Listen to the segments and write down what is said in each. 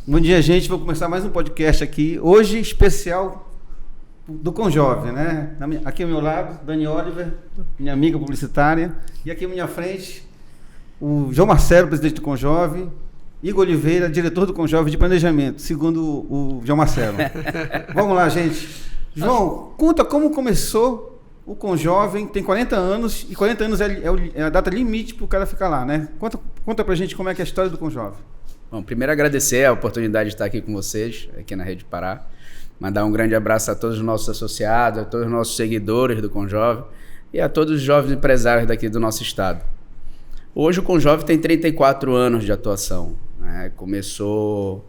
Bom dia, gente. Vou começar mais um podcast aqui. Hoje, especial do Conjove, né? Aqui ao meu lado, Dani Oliver, minha amiga publicitária. E aqui à minha frente, o João Marcelo, presidente do Conjove. Igor Oliveira, diretor do Conjove de Planejamento, segundo o João Marcelo. Vamos lá, gente. João, conta como começou o Conjove. Tem 40 anos, e 40 anos é a data limite para o cara ficar lá, né? Conta pra gente como é que é a história do Conjove. Bom, primeiro agradecer a oportunidade de estar aqui com vocês, aqui na Rede Pará. Mandar um grande abraço a todos os nossos associados, a todos os nossos seguidores do Conjove e a todos os jovens empresários daqui do nosso estado. Hoje o Conjove tem 34 anos de atuação, né? Começou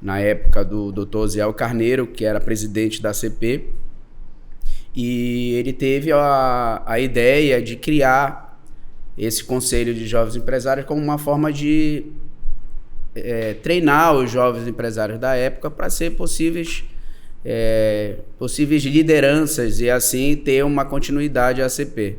na época do Dr. Osiel Carneiro, que era presidente da ACP, e ele teve a ideia de criar esse Conselho de Jovens Empresários como uma forma de treinar os jovens empresários da época para ser possíveis lideranças e assim ter uma continuidade à ACP.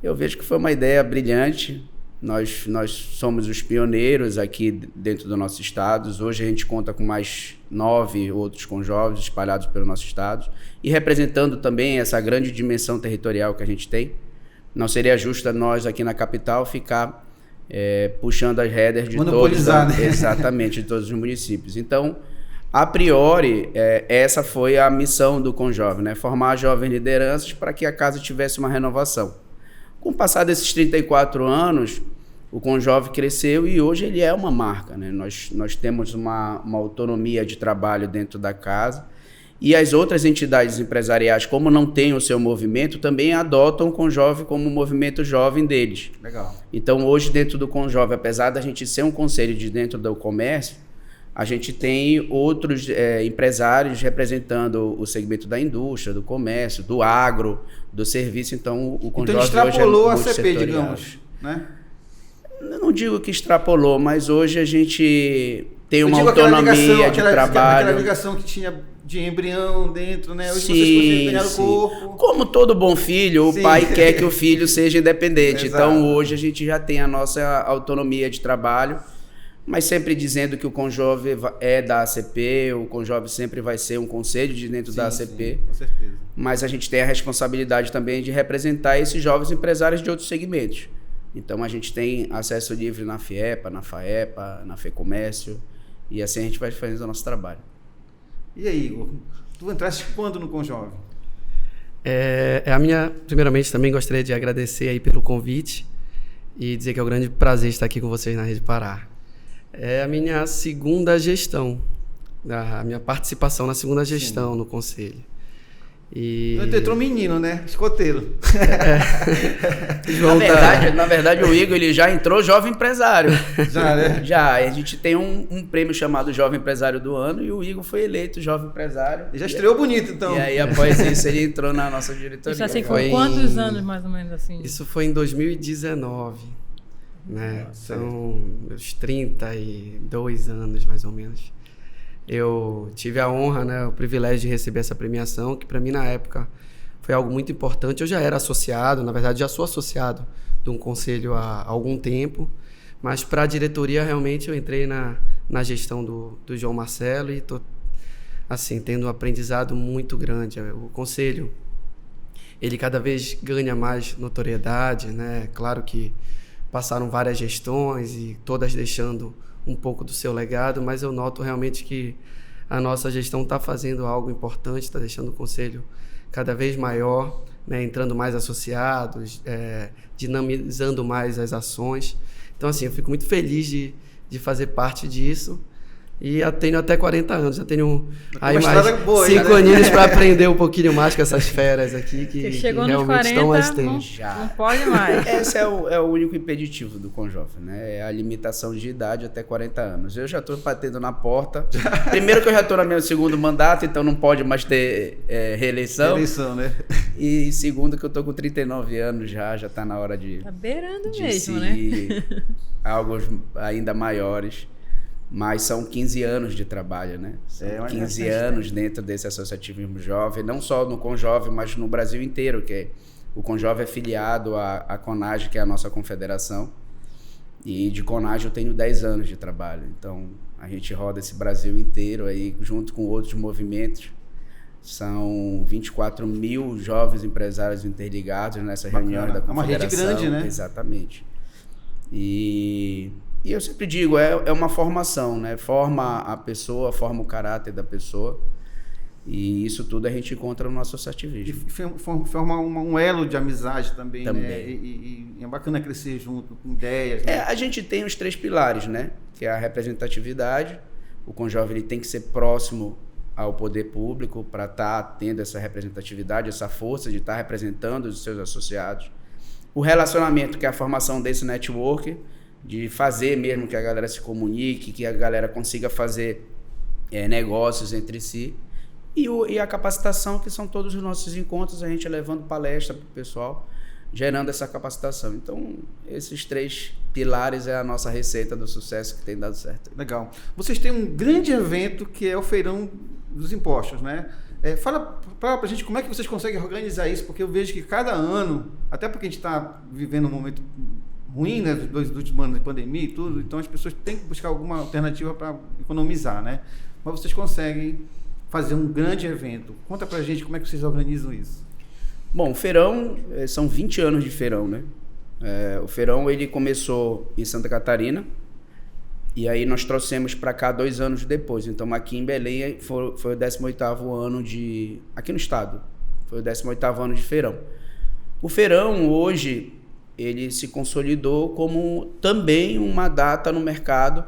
Eu vejo que foi uma ideia brilhante. Nós somos os pioneiros aqui dentro do nosso estado. Hoje a gente conta com mais 9 outros Conjoves espalhados pelo nosso estado e representando também essa grande dimensão territorial que a gente tem. Não seria justo nós aqui na capital ficar puxando as rédeas de todos, né? Exatamente, de todos os municípios. Então, a priori, essa foi a missão do Conjove, né? Formar jovens lideranças para que a casa tivesse uma renovação. Com o passar desses 34 anos, o Conjove cresceu e hoje ele é uma marca, né? Nós temos uma autonomia de trabalho dentro da casa e as outras entidades empresariais, como não têm o seu movimento, também adotam o Conjove como um movimento jovem deles. Legal. Então, hoje, dentro do Conjove, apesar da gente ser um conselho de dentro do comércio, a gente tem outros empresários representando o segmento da indústria, do comércio, do agro, do serviço. Então, o Conjove então, extrapolou hoje a CP, digamos, né? Eu não digo que extrapolou, mas hoje a gente tem uma autonomia de trabalho. Aquela ligação que tinha de embrião dentro, né? Hoje sim, vocês conseguem ganhar o corpo. Como todo bom filho, sim. O pai quer que o filho seja independente. Então, hoje a gente já tem a nossa autonomia de trabalho, mas sempre dizendo que o Conjove é da ACP, o Conjove sempre vai ser um conselho de dentro da ACP. Sim, com certeza. Mas a gente tem a responsabilidade também de representar esses jovens empresários de outros segmentos. Então, a gente tem acesso livre na FIEPA, na FAEPA, na FEComércio, e assim a gente vai fazendo o nosso trabalho. E aí, Igor? Tu entraste quando no Conjove? Primeiramente, também gostaria de agradecer aí pelo convite e dizer que é um grande prazer estar aqui com vocês na Rede Pará. É a minha segunda gestão, a minha participação na segunda gestão no conselho. E... Tu entrou menino, né? Escoteiro. Na verdade, o Igor ele já entrou jovem empresário. Já, né? Já. A gente tem um prêmio chamado Jovem Empresário do Ano e o Igor foi eleito jovem empresário. Ele já estreou bonito, então. E aí, após isso, ele entrou na nossa diretoria. Isso assim, foi quantos anos, mais ou menos, assim? Isso foi em 2019, né? São meus 32 anos, mais ou menos. Eu tive a honra, né, o privilégio de receber essa premiação, que para mim na época foi algo muito importante. Eu já era associado, na verdade já sou associado de um conselho há algum tempo, mas para a diretoria realmente eu entrei na gestão do João Marcelo e estou assim, tendo um aprendizado muito grande. O conselho, ele cada vez ganha mais notoriedade, né? Claro que passaram várias gestões e todas deixando um pouco do seu legado, mas eu noto realmente que a nossa gestão está fazendo algo importante, está deixando o conselho cada vez maior, né, entrando mais associados, dinamizando mais as ações. Então, assim, eu fico muito feliz de fazer parte disso. E eu tenho até 40 anos, já tenho aí mais 5 aninhos para aprender um pouquinho mais com essas feras aqui que chegou realmente nos 40, estão mais tempo. Não pode mais. Esse é o único impeditivo do Conjove, né? É a limitação de idade até 40 anos. Eu já estou batendo na porta. Primeiro que eu já estou no meu segundo mandato, então não pode mais ter reeleição. Reeleição, né? E segundo que eu estou com 39 anos já está na hora de... Tá beirando mesmo, né? Algo ainda maiores. Mas são 15 anos de trabalho, né? São 15 anos dentro desse associativismo jovem, não só no Conjove, mas no Brasil inteiro, que o Conjove é filiado à CONAGE, que é a nossa confederação. E de Conage eu tenho 10 anos de trabalho. Então, a gente roda esse Brasil inteiro aí, junto com outros movimentos. São 24 mil jovens empresários interligados nessa reunião da Confederação. É uma rede grande, né? Exatamente. E eu sempre digo, é uma formação, né? Forma a pessoa, forma o caráter da pessoa. E isso tudo a gente encontra no nosso associativismo. E forma um elo de amizade também. Né? E é bacana crescer junto, com ideias. Né? A gente tem os 3 pilares, né? Que é a representatividade. O Conjove ele tem que ser próximo ao poder público para estar tendo essa representatividade, essa força de estar representando os seus associados. O relacionamento, que é a formação desse network, de fazer mesmo que a galera se comunique, que a galera consiga fazer negócios entre si. E a capacitação, que são todos os nossos encontros, a gente levando palestra para o pessoal, gerando essa capacitação. Então, esses 3 pilares é a nossa receita do sucesso que tem dado certo. Legal. Vocês têm um grande evento que é o Feirão dos Impostos, né? Fala pra gente como é que vocês conseguem organizar isso, porque eu vejo que cada ano, até porque a gente está vivendo um momento ruim, né, dos últimos anos de pandemia e tudo, então as pessoas têm que buscar alguma alternativa para economizar, né? Mas vocês conseguem fazer um grande evento. Conta pra gente como é que vocês organizam isso. Bom, o Feirão, são 20 anos de Feirão, né? O Feirão, ele começou em Santa Catarina, e aí nós trouxemos para cá 2 anos depois. Então, aqui em Belém foi o 18º ano aqui no estado, foi o 18º ano de Feirão. O Feirão, hoje, ele se consolidou como também uma data no mercado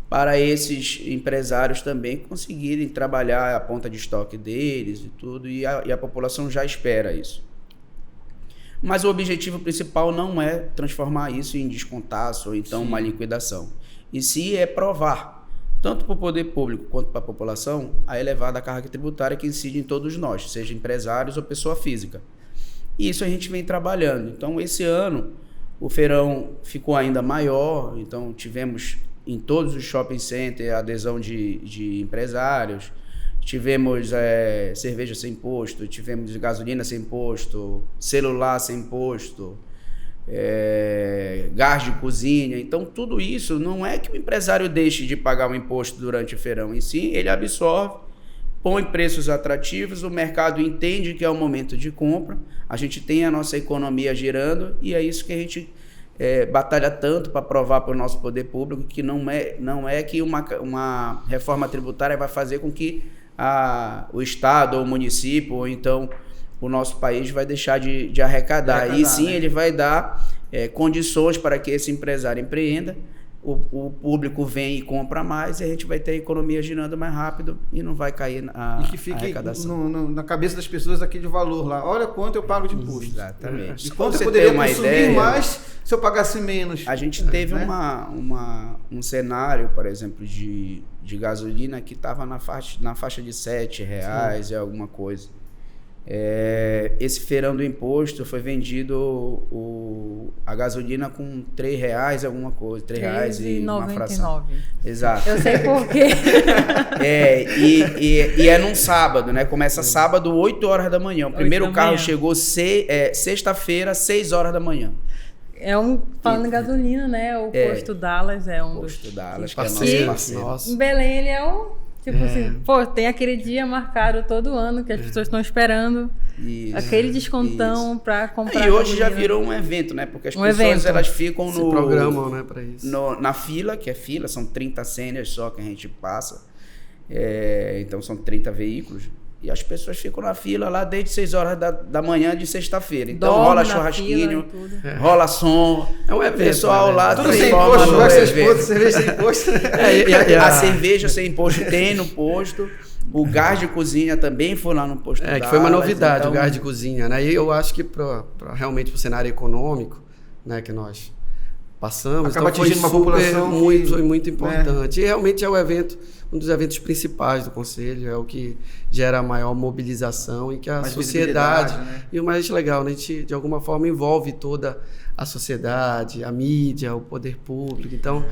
para esses empresários também conseguirem trabalhar a ponta de estoque deles e tudo, e a população já espera isso. Mas o objetivo principal não é transformar isso em descontaço ou então uma liquidação. E sim é provar, tanto para o poder público quanto para a população, a elevada carga tributária que incide em todos nós, seja empresários ou pessoa física. E isso a gente vem trabalhando. Então, esse ano, o feirão ficou ainda maior, então tivemos em todos os shopping centers a adesão de empresários, tivemos cerveja sem imposto, tivemos gasolina sem imposto, celular sem imposto, gás de cozinha. Então, tudo isso não é que o empresário deixe de pagar o imposto durante o feirão, e sim ele absorve, põe preços atrativos, o mercado entende que é o momento de compra, a gente tem a nossa economia girando, e é isso que a gente batalha tanto para provar para o nosso poder público, que não é que uma reforma tributária vai fazer com que o Estado ou o município ou então o nosso país vai deixar de arrecadar. E sim, né? Ele vai dar condições para que esse empresário empreenda, o público vem e compra mais, e a gente vai ter a economia girando mais rápido e não vai cair a e que fique arrecadação. na cabeça das pessoas aquele valor lá. Olha quanto eu pago de imposto. Exatamente. E quanto eu poderia consumir mais se eu pagasse menos. A gente teve um cenário, por exemplo, de gasolina que estava na faixa de R$7 e alguma coisa. Esse feirão do imposto foi vendido a gasolina com R$3 alguma coisa, R$3 e uma fração. Exato. Eu sei por quê. E é num sábado, né? Começa sábado, 8 horas da manhã. O primeiro carro chegou sexta-feira, 6 horas da manhã. Falando em gasolina, né? O Posto Dallas é um Posto dos... Dallas, que é nosso parceiro. Nossa. Em Belém ele é o... Tipo assim, tem aquele dia marcado todo ano que as pessoas estão esperando aquele descontão para comprar. E hoje já virou um evento, né? Porque as pessoas elas ficam se programam, né, para isso. Na fila, que é fila, são 30 senhas só que a gente passa. Então são 30 veículos. E as pessoas ficam na fila lá desde 6 horas da manhã de sexta-feira. Então rola churrasquinho, rola som. É um evento. Pessoal lá tudo sem imposto, cerveja sem imposto. A cerveja sem imposto tem no posto. O gás de cozinha também foi lá no posto. Que foi uma novidade, então, o gás de cozinha, né? E eu acho que realmente para o cenário econômico, né, que nós passamos, acaba então atingindo uma população foi muito importante. E realmente é o evento, um dos eventos principais do Conselho, é o que gera a maior mobilização e que a mais sociedade... né? E o mais legal, né? A gente, de alguma forma, envolve toda a sociedade, a mídia, o poder público. Então,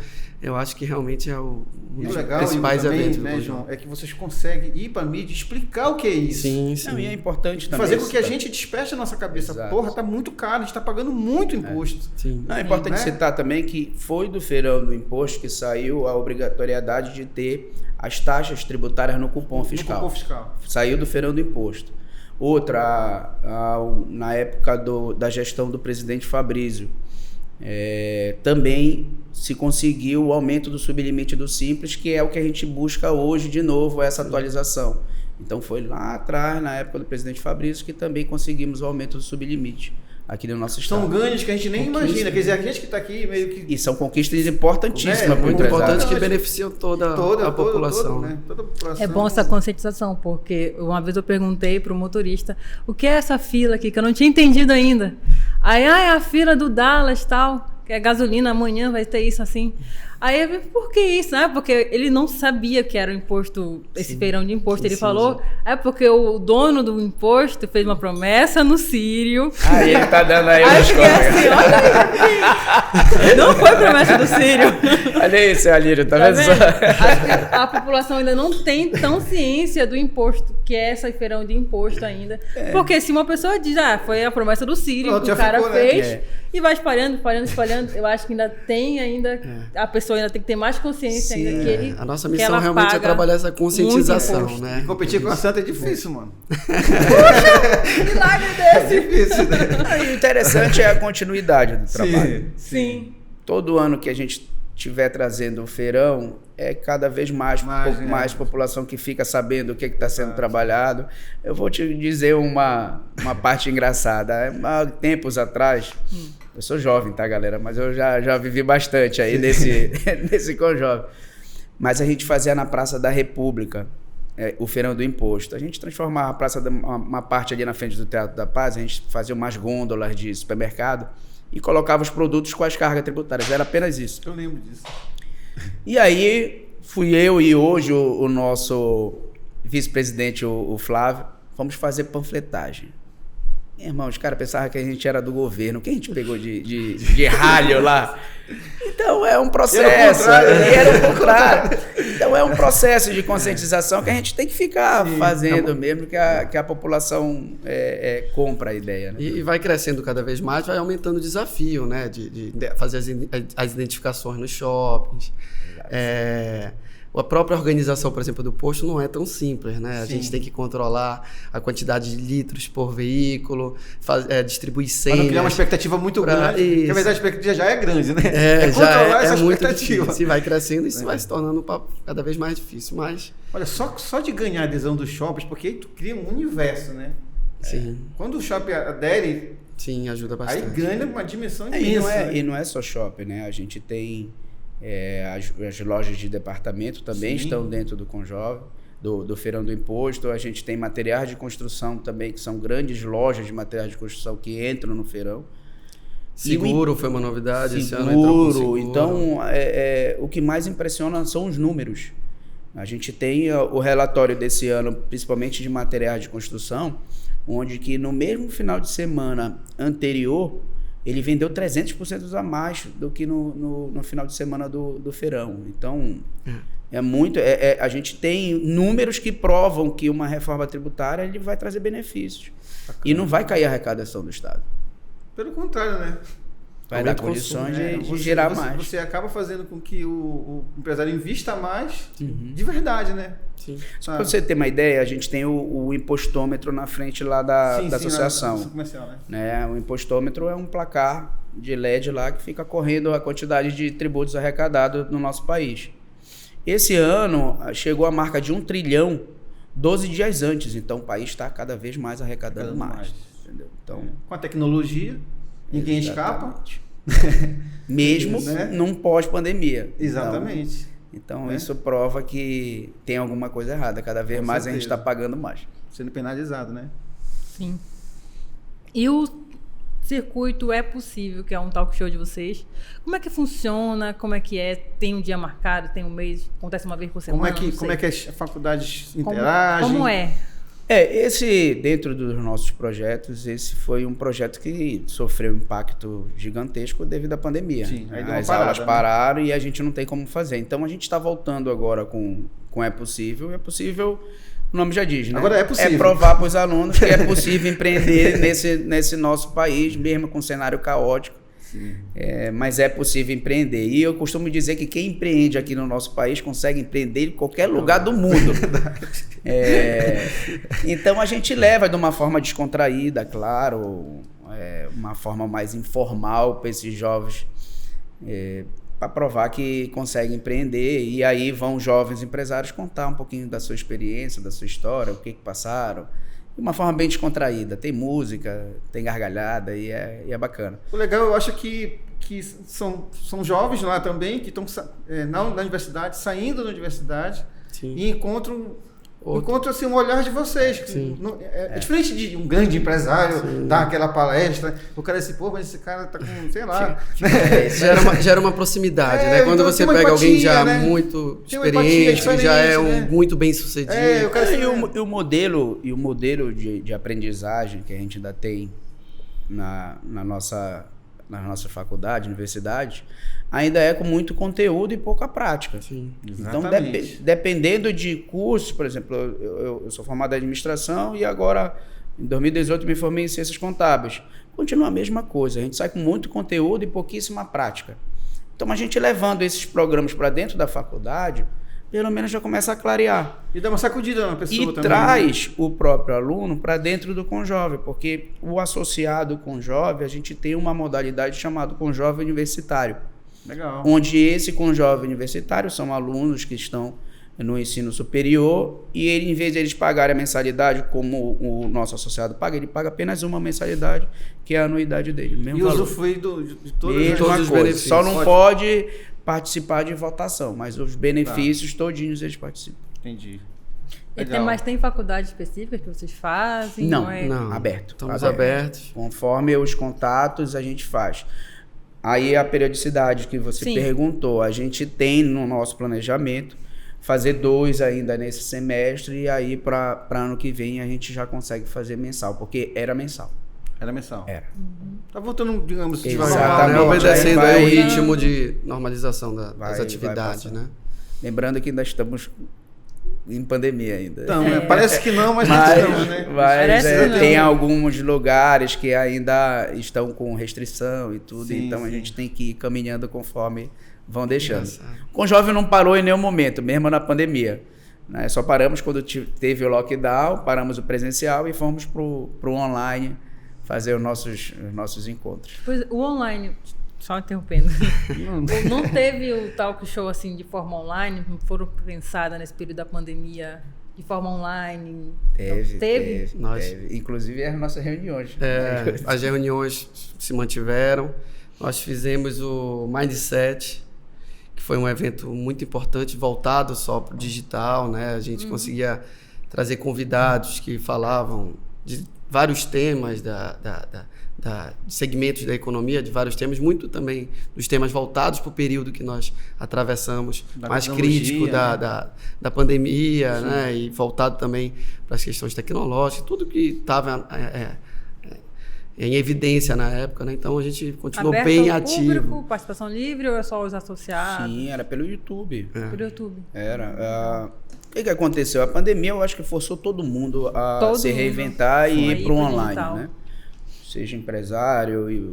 eu acho que realmente é um dos principais eventos, né, João, é que vocês conseguem ir para a mídia e explicar o que é isso. Sim, sim. Não, e é importante também. Fazer com que a gente desperte a nossa cabeça. Exato. Porra, tá muito caro, a gente está pagando muito imposto. Sim. Não, é importante né? citar também que foi do feirão do imposto que saiu a obrigatoriedade de ter as taxas tributárias no cupom fiscal. No cupom fiscal. Saiu do feirão do imposto. Outra, na época da gestão do presidente Fabrício, também se conseguiu o aumento do sublimite do Simples, que é o que a gente busca hoje de novo, essa atualização. Então foi lá atrás, na época do presidente Fabrício, que também conseguimos o aumento do sublimite aqui no nosso estado. São ganhos que a gente nem imagina, quer dizer, a gente que está aqui meio que... E são conquistas importantíssimas para o Muito empresário. importante que beneficiam toda a população. Né? Toda a população. É bom essa conscientização, porque uma vez eu perguntei para o motorista o que é essa fila aqui, que eu não tinha entendido ainda. Aí, é a fila do Dallas, tal, que é gasolina, amanhã vai ter isso assim. Aí eu vi, por que isso? Porque ele não sabia que era o imposto, esse feirão de imposto. Ele falou, porque o dono do imposto fez uma promessa no Sírio. Aí ele tá dando aí Aí eu os fiquei assim, olha aí, não foi promessa do Sírio. Olha aí, seu Alírio, tá vendo? Acho que a população ainda não tem tão ciência do imposto, que é esse feirão de imposto ainda. Porque se uma pessoa diz, foi a promessa do Sírio, que o cara fez, e vai espalhando, eu acho que ainda tem, a pessoa ainda tem que ter mais consciência ainda que ele... A nossa missão realmente é trabalhar essa conscientização, né? E competir com a Santa é difícil, mano. Puxa, milagre desse! É difícil, né? O interessante é a continuidade do trabalho. Sim. Todo ano que a gente estiver trazendo o feirão, é cada vez mais população que fica sabendo o que está sendo trabalhado. Eu vou te dizer uma parte engraçada. Há tempos atrás, eu sou jovem, tá, galera? Mas eu já vivi bastante aí nesse Conjovem. Mas a gente fazia na Praça da República o feirão do imposto. A gente transformava a praça, uma parte ali na frente do Teatro da Paz, a gente fazia umas gôndolas de supermercado e colocava os produtos com as cargas tributárias. Era apenas isso. Eu lembro disso. E aí, fui eu e hoje o nosso vice-presidente, o Flávio, fomos fazer panfletagem. Irmão, os caras pensavam que a gente era do governo. Quem a gente pegou de ralho lá? Então, é um processo. Era o contrário. Então, é um processo de conscientização que a gente tem que ficar fazendo mesmo, que a população compra a ideia. Né? E vai crescendo cada vez mais, vai aumentando o desafio, né? De fazer as identificações nos shoppings. A própria organização, por exemplo, do posto não é tão simples, né? A gente tem que controlar a quantidade de litros por veículo, distribuir senhas. Para não criar uma expectativa muito grande, porque a verdade a expectativa já é grande, né? Controlar essa muito expectativa. Difícil. Se vai crescendo, isso vai se tornando cada vez mais difícil, mas... Olha, só de ganhar a adesão dos shoppings, porque aí tu cria um universo, né? Sim. Quando o shopping adere... Sim, ajuda bastante. Aí ganha uma dimensão imensa. E não é só shopping, né? A gente tem... as lojas de departamento também estão dentro do Conjovem, do Feirão do Imposto. A gente tem materiais de construção também, que são grandes lojas de materiais de construção que entram no feirão. Seguro foi uma novidade, esse ano entrou com seguro. Então, o que mais impressiona são os números. A gente tem o relatório desse ano, principalmente de materiais de construção, onde que no mesmo final de semana anterior, ele vendeu 300% a mais do que no final de semana do feirão. Então, é muito... a gente tem números que provam que uma reforma tributária ele vai trazer benefícios. Bacana. E não vai cair a arrecadação do Estado. Pelo contrário, né? Vai dar condições de gerar mais. Você acaba fazendo com que o empresário invista mais de verdade, né? Sim. Só para você ter uma ideia, a gente tem o impostômetro na frente lá da associação. Comercial, né? O impostômetro é um placar de LED lá que fica correndo a quantidade de tributos arrecadados no nosso país. Esse ano chegou a marca de 1 trilhão 12 dias antes, então o país está cada vez mais arrecadando mais. Entendeu? Então, com a tecnologia, ninguém escapa. Mesmo num pós-pandemia. Exatamente. Então isso prova que tem alguma coisa errada. Cada vez com mais certeza. A gente está pagando mais. Sendo penalizado, né? Sim. E o circuito é possível, que é um talk show de vocês. Como é que funciona? Como é que é? Tem um dia marcado, tem um mês, acontece uma vez por semana? Como é que as faculdades interagem? Como é? Esse, dentro dos nossos projetos, esse foi um projeto que sofreu um impacto gigantesco devido à pandemia. Sim, aí deu uma as parada, aulas né? pararam e a gente não tem como fazer. Então, a gente está voltando agora com É Possível. É Possível, o nome já diz, né? Agora é possível. É provar para os alunos que é possível empreender nesse nosso país, mesmo com um cenário caótico. Mas é possível empreender. E eu costumo dizer que quem empreende aqui no nosso país consegue empreender em qualquer lugar do mundo. Então a gente leva de uma forma descontraída, claro, uma forma mais informal para esses jovens, para provar que conseguem empreender. E aí vão jovens empresários contar um pouquinho da sua experiência, da sua história, o que passaram. De uma forma bem descontraída. Tem música, tem gargalhada e é bacana. O legal, eu acho que são jovens lá também, que estão na universidade, saindo da universidade. Sim. E encontram assim, um olhar de vocês. É diferente de um grande empresário dar aquela palestra, o cara diz, pô, mas esse cara tá com, sei lá. Gera uma proximidade, né? Quando então você tem uma pega alguém empatia, já né? muito Tem uma empatia experiente, que já é diferente, né? muito bem sucedido. E o modelo de aprendizagem que a gente ainda tem na nossa faculdade, universidade, ainda é com muito conteúdo e pouca prática. Sim. Então, Exatamente. dependendo de cursos, por exemplo, eu sou formado em administração e agora, em 2018, me formei em ciências contábeis. Continua a mesma coisa, a gente sai com muito conteúdo e pouquíssima prática. Então, a gente levando esses programas para dentro da faculdade, pelo menos já começa a clarear. E dá uma sacudida na pessoa E também. traz o próprio aluno para dentro do Conjove, porque o associado Conjove, a gente tem uma modalidade chamada Conjove Universitário. Legal. Onde esse Conjove Universitário são alunos que estão no ensino superior e ele, em vez de eles pagarem a mensalidade como o nosso associado paga, ele paga apenas uma mensalidade, que é a anuidade dele. Mesmo E valor. usufruir de todos Mesma os coisa. benefícios. Só não pode participar de votação, mas os benefícios todinhos eles participam. Entendi. Mas tem faculdade específica que vocês fazem? Não, é... Não, aberto. Estamos abertos. Conforme os contatos a gente faz. Aí a periodicidade que você Sim. perguntou, a gente tem no nosso planejamento fazer 2 ainda nesse semestre e aí para ano que vem a gente já consegue fazer mensal, porque era mensal. Era mensal. Era. Tá voltando, digamos, Exatamente. Né? Obedecendo Vai- aí o ritmo de normalização das vai atividades, passar. né? Lembrando que ainda estamos em pandemia ainda. Então, né? Parece que não, mas, Mas, estamos, né? Parece que não. tem alguns lugares que ainda estão com restrição e tudo, Sim, então a sim. gente tem que ir caminhando conforme vão deixando. Engraçado. Com o jovem não parou em nenhum momento, mesmo na pandemia. Né? Só paramos quando teve o lockdown, paramos o presencial e fomos pro online fazer os nossos encontros. Pois, o online, só interrompendo, não teve o talk show assim de forma online? Não foram pensadas nesse período da pandemia de forma online? Teve. Nós- Inclusive as nossas reuniões. As reuniões se mantiveram. Nós fizemos o Mindset, que foi um evento muito importante, voltado só para o digital, né? A gente conseguia trazer convidados que falavam de vários temas, de segmentos da economia, de vários temas, muito também dos temas voltados para o período que nós atravessamos, Da mais tecnologia, crítico né? da pandemia, né? E voltado também para as questões tecnológicas, tudo que estava em evidência na época, né? Então a gente continuou Aberto bem ao ativo. público, participação livre ou é só os associados? Sim, era pelo YouTube. Pelo YouTube. Era. O que aconteceu? A pandemia, eu acho que forçou todo mundo a Todo se mundo reinventar e a ir ir para o pro online, digital. né? Seja empresário e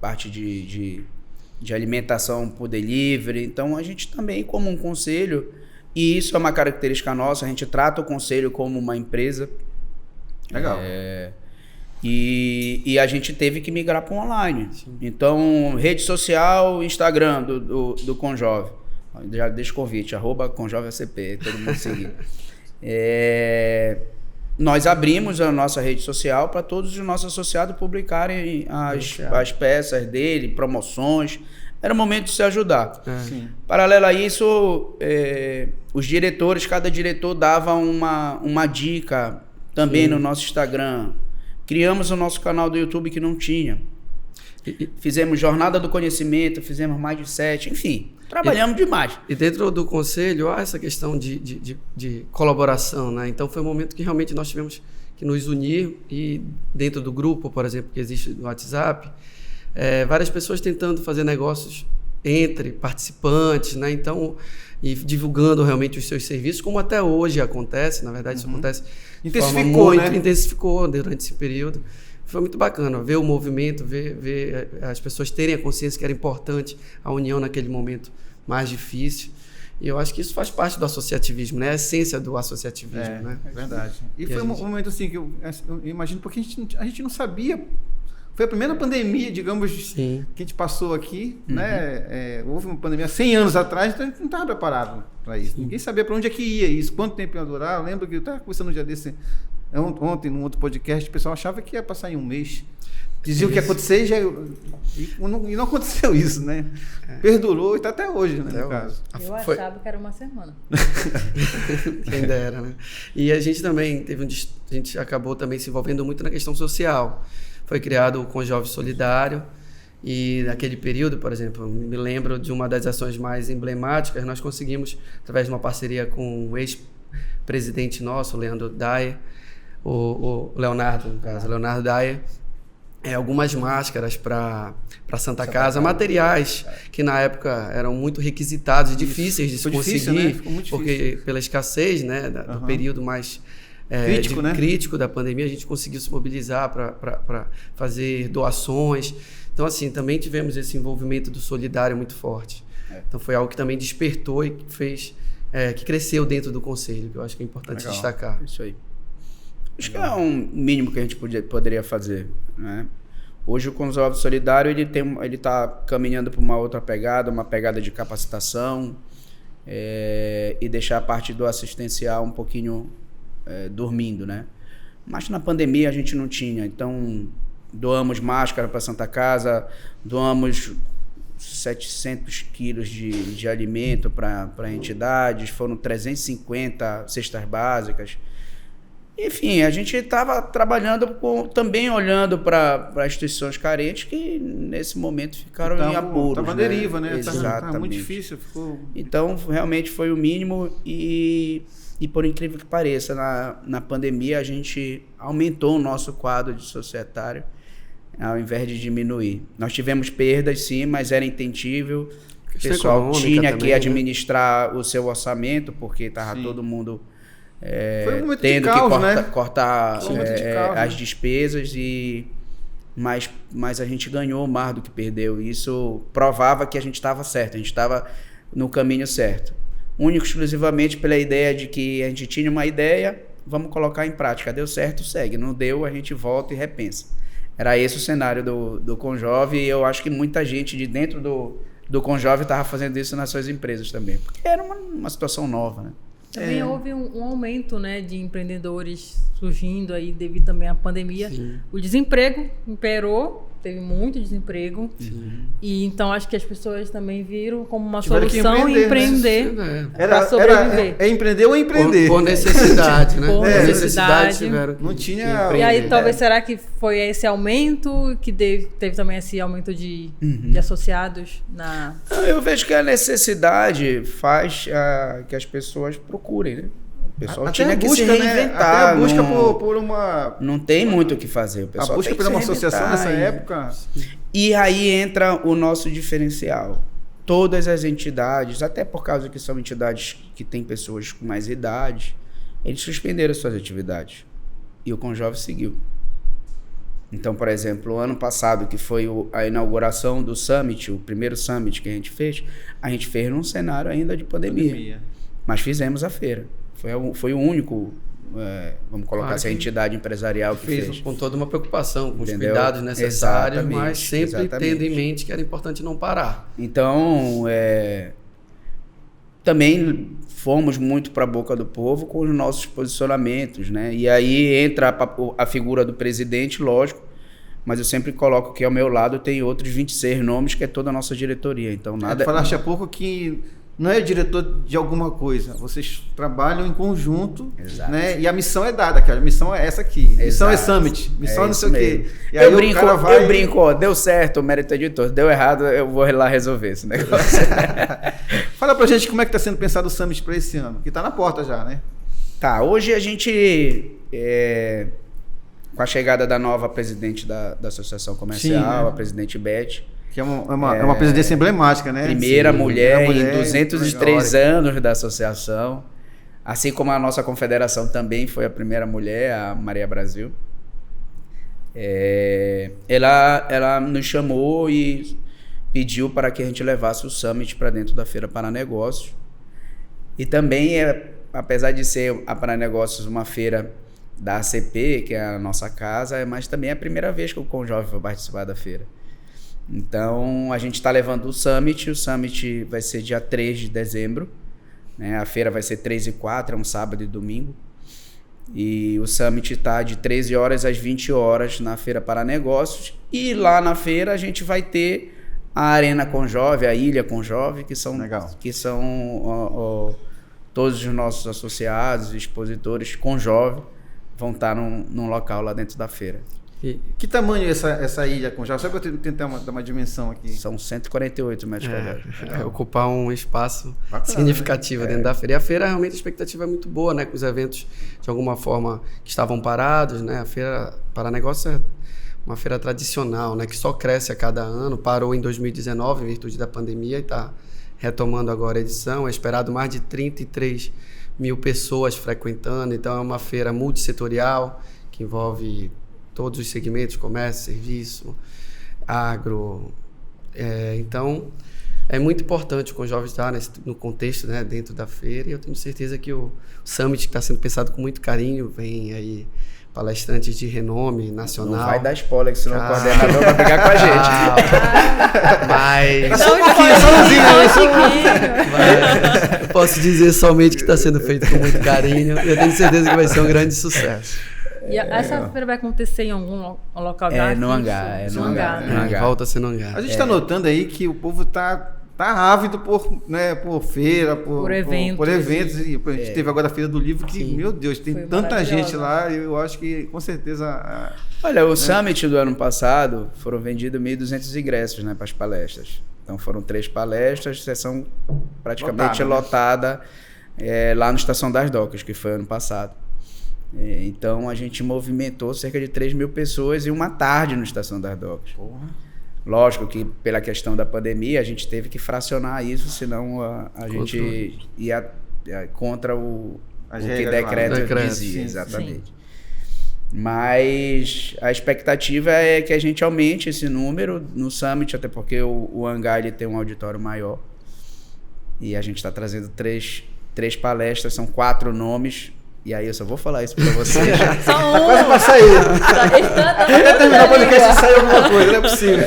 parte de alimentação por delivery. Então, a gente também, como um conselho, e isso é uma característica nossa, a gente trata o conselho como uma empresa. Legal. E a gente teve que migrar para o online. Então, rede social, Instagram do Conjove. Já deixa o convite, @ConjoveACP, todo mundo seguir. Nós abrimos a nossa rede social para todos os nossos associados publicarem as peças dele, promoções. Era o momento de se ajudar. Sim. Paralelo a isso, os diretores, cada diretor dava uma dica também no nosso Instagram. Criamos o nosso canal do YouTube que não tinha. Fizemos Jornada do Conhecimento, fizemos mais de 7, enfim, trabalhamos demais. E dentro do conselho, há essa questão de colaboração, né? Então foi um momento que realmente nós tivemos que nos unir e dentro do grupo, por exemplo, que existe no WhatsApp, várias pessoas tentando fazer negócios entre participantes, né? Então, e divulgando realmente os seus serviços, como até hoje acontece, na verdade, isso acontece de forma muito, intensificou durante esse período. Foi muito bacana ver o movimento, ver as pessoas terem a consciência que era importante a união naquele momento mais difícil. E eu acho que isso faz parte do associativismo, né? A essência do associativismo, né? É verdade. E foi um momento assim que eu imagino, porque a gente não sabia. Foi a primeira pandemia, digamos, que a gente passou aqui, né? Houve uma pandemia 100 anos atrás, então a gente não estava preparado para isso. Ninguém sabia para onde é que ia isso, quanto tempo ia durar. Eu lembro que eu estava conversando um dia desse, ontem, num outro podcast, o pessoal achava que ia passar em um mês. Dizia o que ia acontecer e não aconteceu isso, né? Perdurou e está até hoje, né, no caso. Eu achava que era uma semana. Quem dera, né? E a gente também a gente acabou também se envolvendo muito na questão social. Foi criado o Conjove Solidário e naquele período, por exemplo, me lembro de uma das ações mais emblemáticas, nós conseguimos, através de uma parceria com o ex-presidente nosso, o Leandro Dyer, o Leonardo, no caso, Leonardo Dyer, algumas máscaras para Santa Casa, materiais que na época eram muito requisitados e difíceis de se conseguir, né? Porque pela escassez, né, do período mais crítico da pandemia, a gente conseguiu se mobilizar para fazer doações. Então, assim, também tivemos esse envolvimento do solidário muito forte. Então, foi algo que também despertou e que fez, que cresceu dentro do conselho, que eu acho que é importante destacar. Isso aí. Acho que é um mínimo que a gente poderia fazer, né? Hoje o Conjove Solidário ele está caminhando para uma outra pegada, uma pegada de capacitação, e deixar a parte do assistencial um pouquinho dormindo, né? Mas na pandemia a gente não tinha, então doamos máscara para Santa Casa, doamos 700 quilos de alimento para entidades, foram 350 cestas básicas. Enfim, a gente estava trabalhando também olhando para instituições carentes que nesse momento ficaram em apuros. Estava deriva, né? Exatamente. Estava muito difícil. Então, realmente foi o mínimo e por incrível que pareça, na pandemia a gente aumentou o nosso quadro de societário ao invés de diminuir. Nós tivemos perdas, sim, mas era intentível. O pessoal tinha que administrar o seu orçamento, porque estava todo mundo foi um momento tendo de caos, que cortar as despesas, mas a gente ganhou mais do que perdeu. Isso provava que a gente estava certo, a gente estava no caminho certo. Único exclusivamente pela ideia de que a gente tinha uma ideia, vamos colocar em prática. Deu certo, segue. Não deu, a gente volta e repensa. Era esse o cenário do Conjove, e eu acho que muita gente de dentro do Conjove estava fazendo isso nas suas empresas também, porque era uma situação nova, né? Também houve um aumento, né, de empreendedores surgindo aí devido também à pandemia. Sim. O desemprego imperou, teve muito desemprego. Sim. E então acho que as pessoas também viram como uma solução empreender para sobreviver. Empreender ou empreender? Por necessidade, né? Por necessidade. Tiveram não tinha. E aí talvez será que foi esse aumento que teve também esse aumento de associados na... Eu vejo que a necessidade faz que as pessoas procurem, né? O pessoal tinha que se reinventar. Até a busca por uma... Não tem muito o que fazer. O pessoal a busca por uma associação nessa época... E aí entra o nosso diferencial. Todas as entidades, até por causa que são entidades que têm pessoas com mais idade, eles suspenderam suas atividades. E o Conjove seguiu. Então, por exemplo, o ano passado, que foi a inauguração do Summit, o primeiro Summit que a gente fez num cenário ainda de pandemia. Mas fizemos a feira. Foi o único, vamos colocar assim, a entidade empresarial que fez. Com toda uma preocupação, com os cuidados necessários, mas sempre tendo em mente que era importante não parar. Então, também fomos muito para a boca do povo com os nossos posicionamentos, né? E aí entra a figura do presidente, lógico, mas eu sempre coloco que ao meu lado tem outros 26 nomes, que é toda a nossa diretoria. Então, nada... Falaste há pouco que não é diretor de alguma coisa. Vocês trabalham em conjunto, Exato. né? E a missão é dada, cara. A missão é essa aqui. Missão é Exato. Summit. Missão é não isso sei o mesmo. quê. E aí Eu brinco, ó, deu certo, o mérito é de todos. Deu errado, eu vou lá resolver esse negócio. Fala pra gente como é que está sendo pensado o Summit para esse ano, que está na porta já, né? Tá, hoje a gente, com a chegada da nova presidente da Associação Comercial, Sim, né? a presidente Beth, Que é uma presidência emblemática, né? primeira Sim, mulher primeira em 203 legal. anos da associação, assim como a nossa confederação também foi a primeira mulher, a Maria Brasil. Ela nos chamou e pediu para que a gente levasse o Summit para dentro da Feira para Negócios. E também, apesar de ser a Para Negócios uma feira da ACP, que é a nossa casa, mas também é a primeira vez que o Conjove vai participar da feira. Então, a gente está levando o Summit vai ser dia 3 de dezembro, né? A feira vai ser 3 e 4, é um sábado e domingo. E o Summit está de 13 horas às 20 horas na Feira para Negócios. E lá na feira a gente vai ter a Arena Conjove, a Ilha Conjove, que são todos os nossos associados, expositores Conjove, vão estar num local lá dentro da feira. Que tamanho é essa ilha Conjove? Só para eu tentar dar uma dimensão aqui. São 148 metros quadrados. Ocupar um espaço bacana, significativo, né? Dentro da feira. E a feira, realmente, a expectativa é muito boa, né? Com os eventos, de alguma forma, que estavam parados, né? A Feira para Negócios é uma feira tradicional, né? Que só cresce a cada ano. Parou em 2019, em virtude da pandemia, e está retomando agora a edição. É esperado mais de 33 mil pessoas frequentando. Então, é uma feira multissetorial, que envolve todos os segmentos, comércio, serviço, agro. Então, é muito importante o Conjove estar no contexto, né, dentro da feira, e eu tenho certeza que o Summit, que está sendo pensado com muito carinho, vem aí palestrantes de renome nacional. Não vai dar spoiler, que senão o coordenador vai brigar com a gente. Mas eu posso dizer somente que está sendo feito com muito carinho, e eu tenho certeza que vai ser um grande sucesso. E essa feira vai acontecer em algum local já? No hangar. No hangar. Volta a ser no hangar. A gente está notando aí que o povo tá ávido por feira, por eventos. Por eventos. E a gente teve agora a Feira do Livro, que, meu Deus, tem tanta gente lá, eu acho que com certeza... Olha, o Summit do ano passado foram vendidos 1.200 ingressos, né, para as palestras. Então foram 3 palestras, sessão praticamente lotada lá no Estação das Docas, que foi ano passado. Então a gente movimentou cerca de 3 mil pessoas em uma tarde no Estação das Docas. Porra. Lógico que pela questão da pandemia a gente teve que fracionar isso, senão a gente ia contra o que decreto dizia. Exatamente. Sim. Mas a expectativa é que a gente aumente esse número no Summit, até porque o hangar ele tem um auditório maior. E a gente está trazendo 3 palestras, são 4 nomes. E aí eu só vou falar isso pra vocês. Só tá quase pra sair. Até terminar o podcast e sair alguma coisa, não é possível.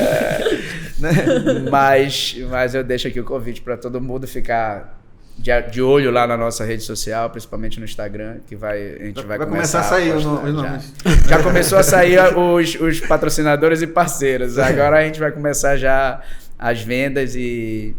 Mas eu deixo aqui o convite para todo mundo ficar de olho lá na nossa rede social, principalmente no Instagram, que a gente vai começar a sair os nomes. Já começou a sair os patrocinadores e parceiros. Agora a gente vai começar já as vendas e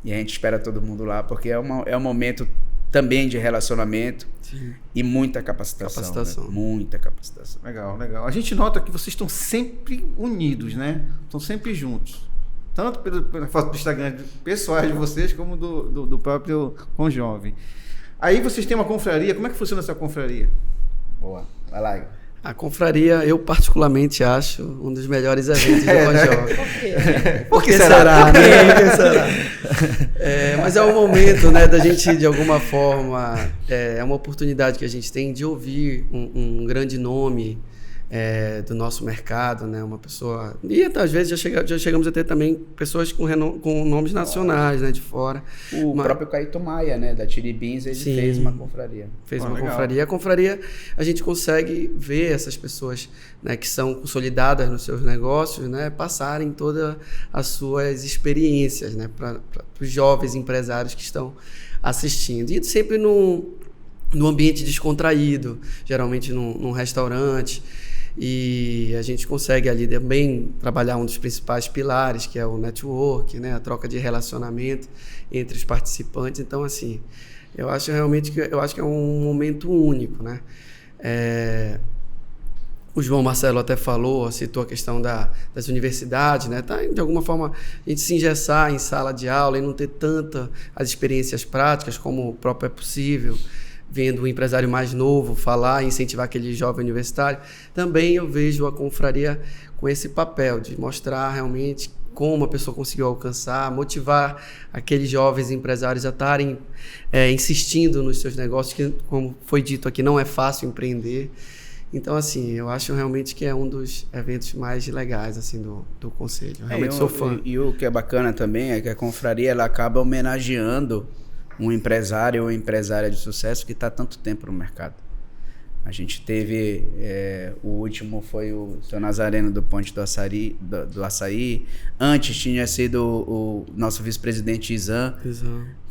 a gente espera todo mundo lá, porque é um momento também de relacionamento. Sim. E muita capacitação. Né? Muita capacitação. Legal. A gente nota que vocês estão sempre unidos, né? Estão sempre juntos. Tanto pela foto do Instagram pessoais de vocês, como do próprio Conjove. Aí vocês têm uma confraria. Como é que funciona essa confraria? Boa. Vai lá, Igor. A confraria, eu particularmente acho um dos melhores eventos do Conjove. Por quê? Por que será? Mas é um momento, né, da gente, de alguma forma, é uma oportunidade que a gente tem de ouvir um grande nome do nosso mercado, né, uma pessoa... E às vezes já chegamos a ter também pessoas com nomes nacionais, né, de fora. O próprio Caíto Maia, né, da Tiribins, ele fez uma confraria. Confraria. A confraria, a gente consegue ver essas pessoas, né, que são consolidadas nos seus negócios, né, passarem todas as suas experiências, né, para os jovens empresários que estão assistindo. E sempre num ambiente descontraído, geralmente num restaurante. E a gente consegue ali também trabalhar um dos principais pilares, que é o network, né? A troca de relacionamento entre os participantes. Então, assim, eu acho que é um momento único, né? O João Marcelo até citou a questão das universidades, né? Tá, de alguma forma, a gente se engessar em sala de aula e não ter as experiências práticas como o próprio é possível, vendo o empresário mais novo falar, incentivar aquele jovem universitário. Também eu vejo a confraria com esse papel de mostrar realmente como a pessoa conseguiu alcançar, motivar aqueles jovens empresários a estarem insistindo nos seus negócios, que, como foi dito aqui, não é fácil empreender. Então, assim, eu acho realmente que é um dos eventos mais legais, assim, do Conselho. Eu realmente sou fã. E o que é bacana também é que a confraria, ela acaba homenageando um empresário ou empresária de sucesso que está há tanto tempo no mercado. A gente teve, o último foi o seu Nazareno do Ponte do Açaí. Antes tinha sido o nosso vice-presidente Izan.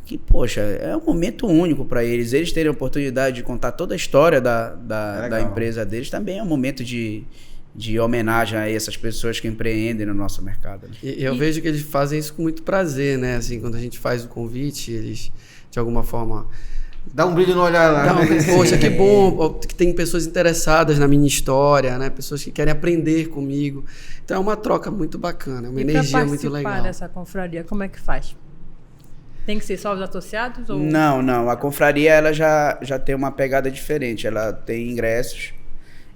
Que, poxa, é um momento único para eles. Eles terem a oportunidade de contar toda a história da empresa deles também é um momento de homenagem a essas pessoas que empreendem no nosso mercado. Né? E eu vejo que eles fazem isso com muito prazer, né? Assim, quando a gente faz o convite, eles, de alguma forma... Dá um brilho no olhar lá. Poxa, que bom que tem pessoas interessadas na minha história, né? Pessoas que querem aprender comigo. Então é uma troca muito bacana, uma energia muito legal. E para participar dessa confraria, como é que faz? Tem que ser só os associados? Ou... Não. A confraria ela já tem uma pegada diferente. Ela tem ingressos,